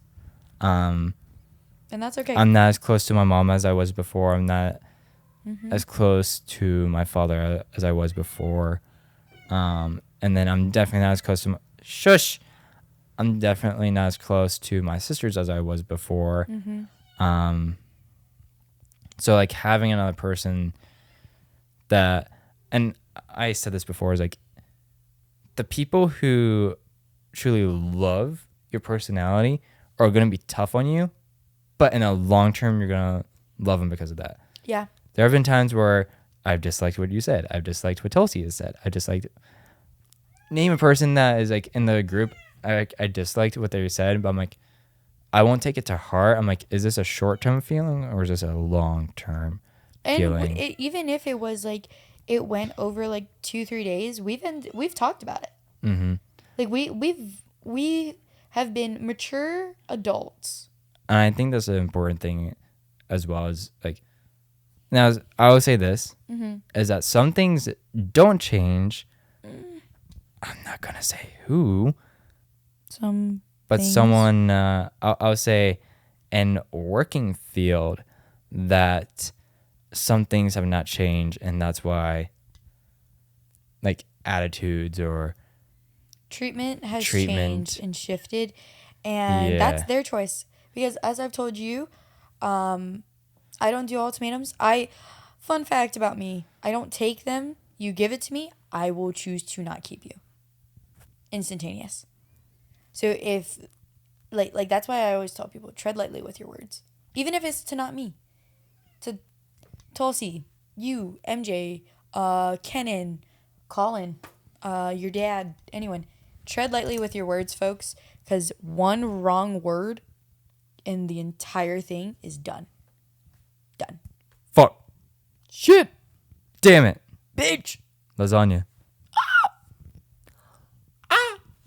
And that's okay. I'm not as close to my mom as I was before. I'm not as close to my father as I was before. And then I'm definitely not as close to I'm definitely not as close to my sisters as I was before. So like having another person that, and I said this before, is like the people who truly love your personality are going to be tough on you, but in a long term, you're going to love them because of that. Yeah. There have been times where I've disliked what you said. I've disliked what Tulsi has said. I disliked, name a person that is like in the group. I disliked what they said, but I'm like, I won't take it to heart. I'm like, is this a short-term feeling or is this a long-term feeling? And even if it was like, it went over like 2-3 days, we've talked about it. Like we have been mature adults. And I think that's an important thing as well, as like, now I will say this, is that some things don't change. I'm not going to say who. But things. Someone, I'll say in working field, that some things have not changed, and that's why like attitudes or treatment has changed and shifted, and that's their choice. Because as I've told you, I don't do ultimatums. Fun fact about me, I don't take them. You give it to me, I will choose to not keep you. Instantaneous. So if, like that's why I always tell people, tread lightly with your words. Even if it's to not me. To Tulsi, you, MJ, Kenan, Colin, your dad, anyone. Tread lightly with your words, folks, because one wrong word and the entire thing is done. Done. Fuck. Shit. Damn it. Bitch. Lasagna.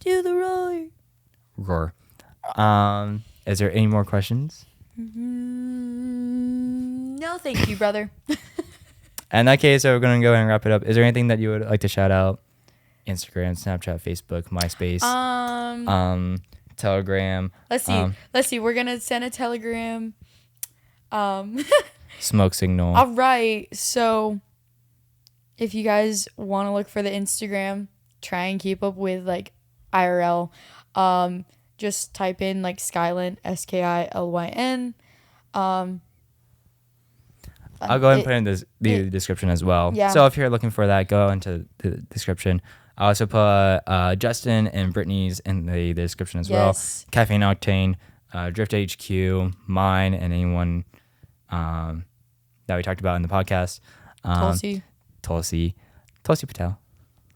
Do the roar. Roar. Is there any more questions? No, thank you, brother. In that case, we're going to go ahead and wrap it up. Is there anything that you would like to shout out? Instagram, Snapchat, Facebook, MySpace, Telegram. Let's see. We're going to send a Telegram. Smoke signal. All right. So if you guys want to look for the Instagram, try and keep up with like IRL. Just type in like Skylyn, Skilyn. I'll go ahead and put in the description as well. Yeah. So if you're looking for that, go into the description. I also put Justin and Brittany's in the description as well. Caffeine Octane, Drift HQ, mine, and anyone that we talked about in the podcast. Tulsi Patel.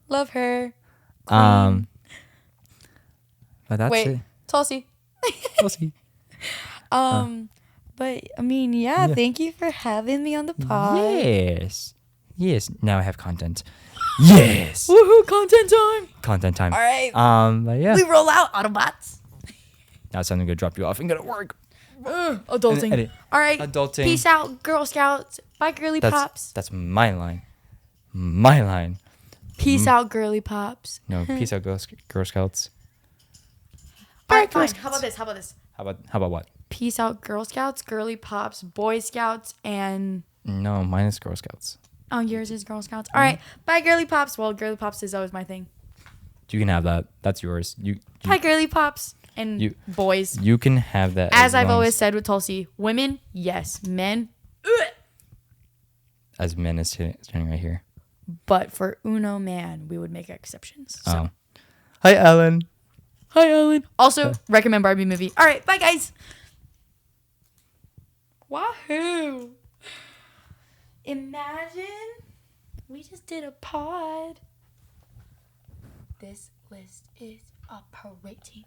Love her. Queen. But that's it. Tulsi. But I mean, yeah, thank you for having me on the pod. Yes. Now I have content. Yes. Woohoo! Content time. All right. But yeah. We roll out Autobots. Now it's time to go drop you off and go to work. Adulting. All right. Adulting. Peace out, Girl Scouts. Bye, girly pops. That's my line. My line. Peace out, girly pops. No, peace out, Girl Scouts. All right, fine. How about this? How about what? Peace out, Girl Scouts, girly pops, Boy Scouts, and... No, mine is Girl Scouts. Oh, yours is Girl Scouts. All right. Bye, girly pops. Well, girly pops is always my thing. You can have that. That's yours. Bye, girly pops. And boys. You can have that. As I've always said with Tulsi, women, yes. Men, as men is standing right here. But for uno man, we would make exceptions. So. Oh. Hi, Ellen. Hi, Ellen. Also, recommend Barbie movie. All right, bye, guys. Wahoo. Imagine we just did a pod. This list is operating.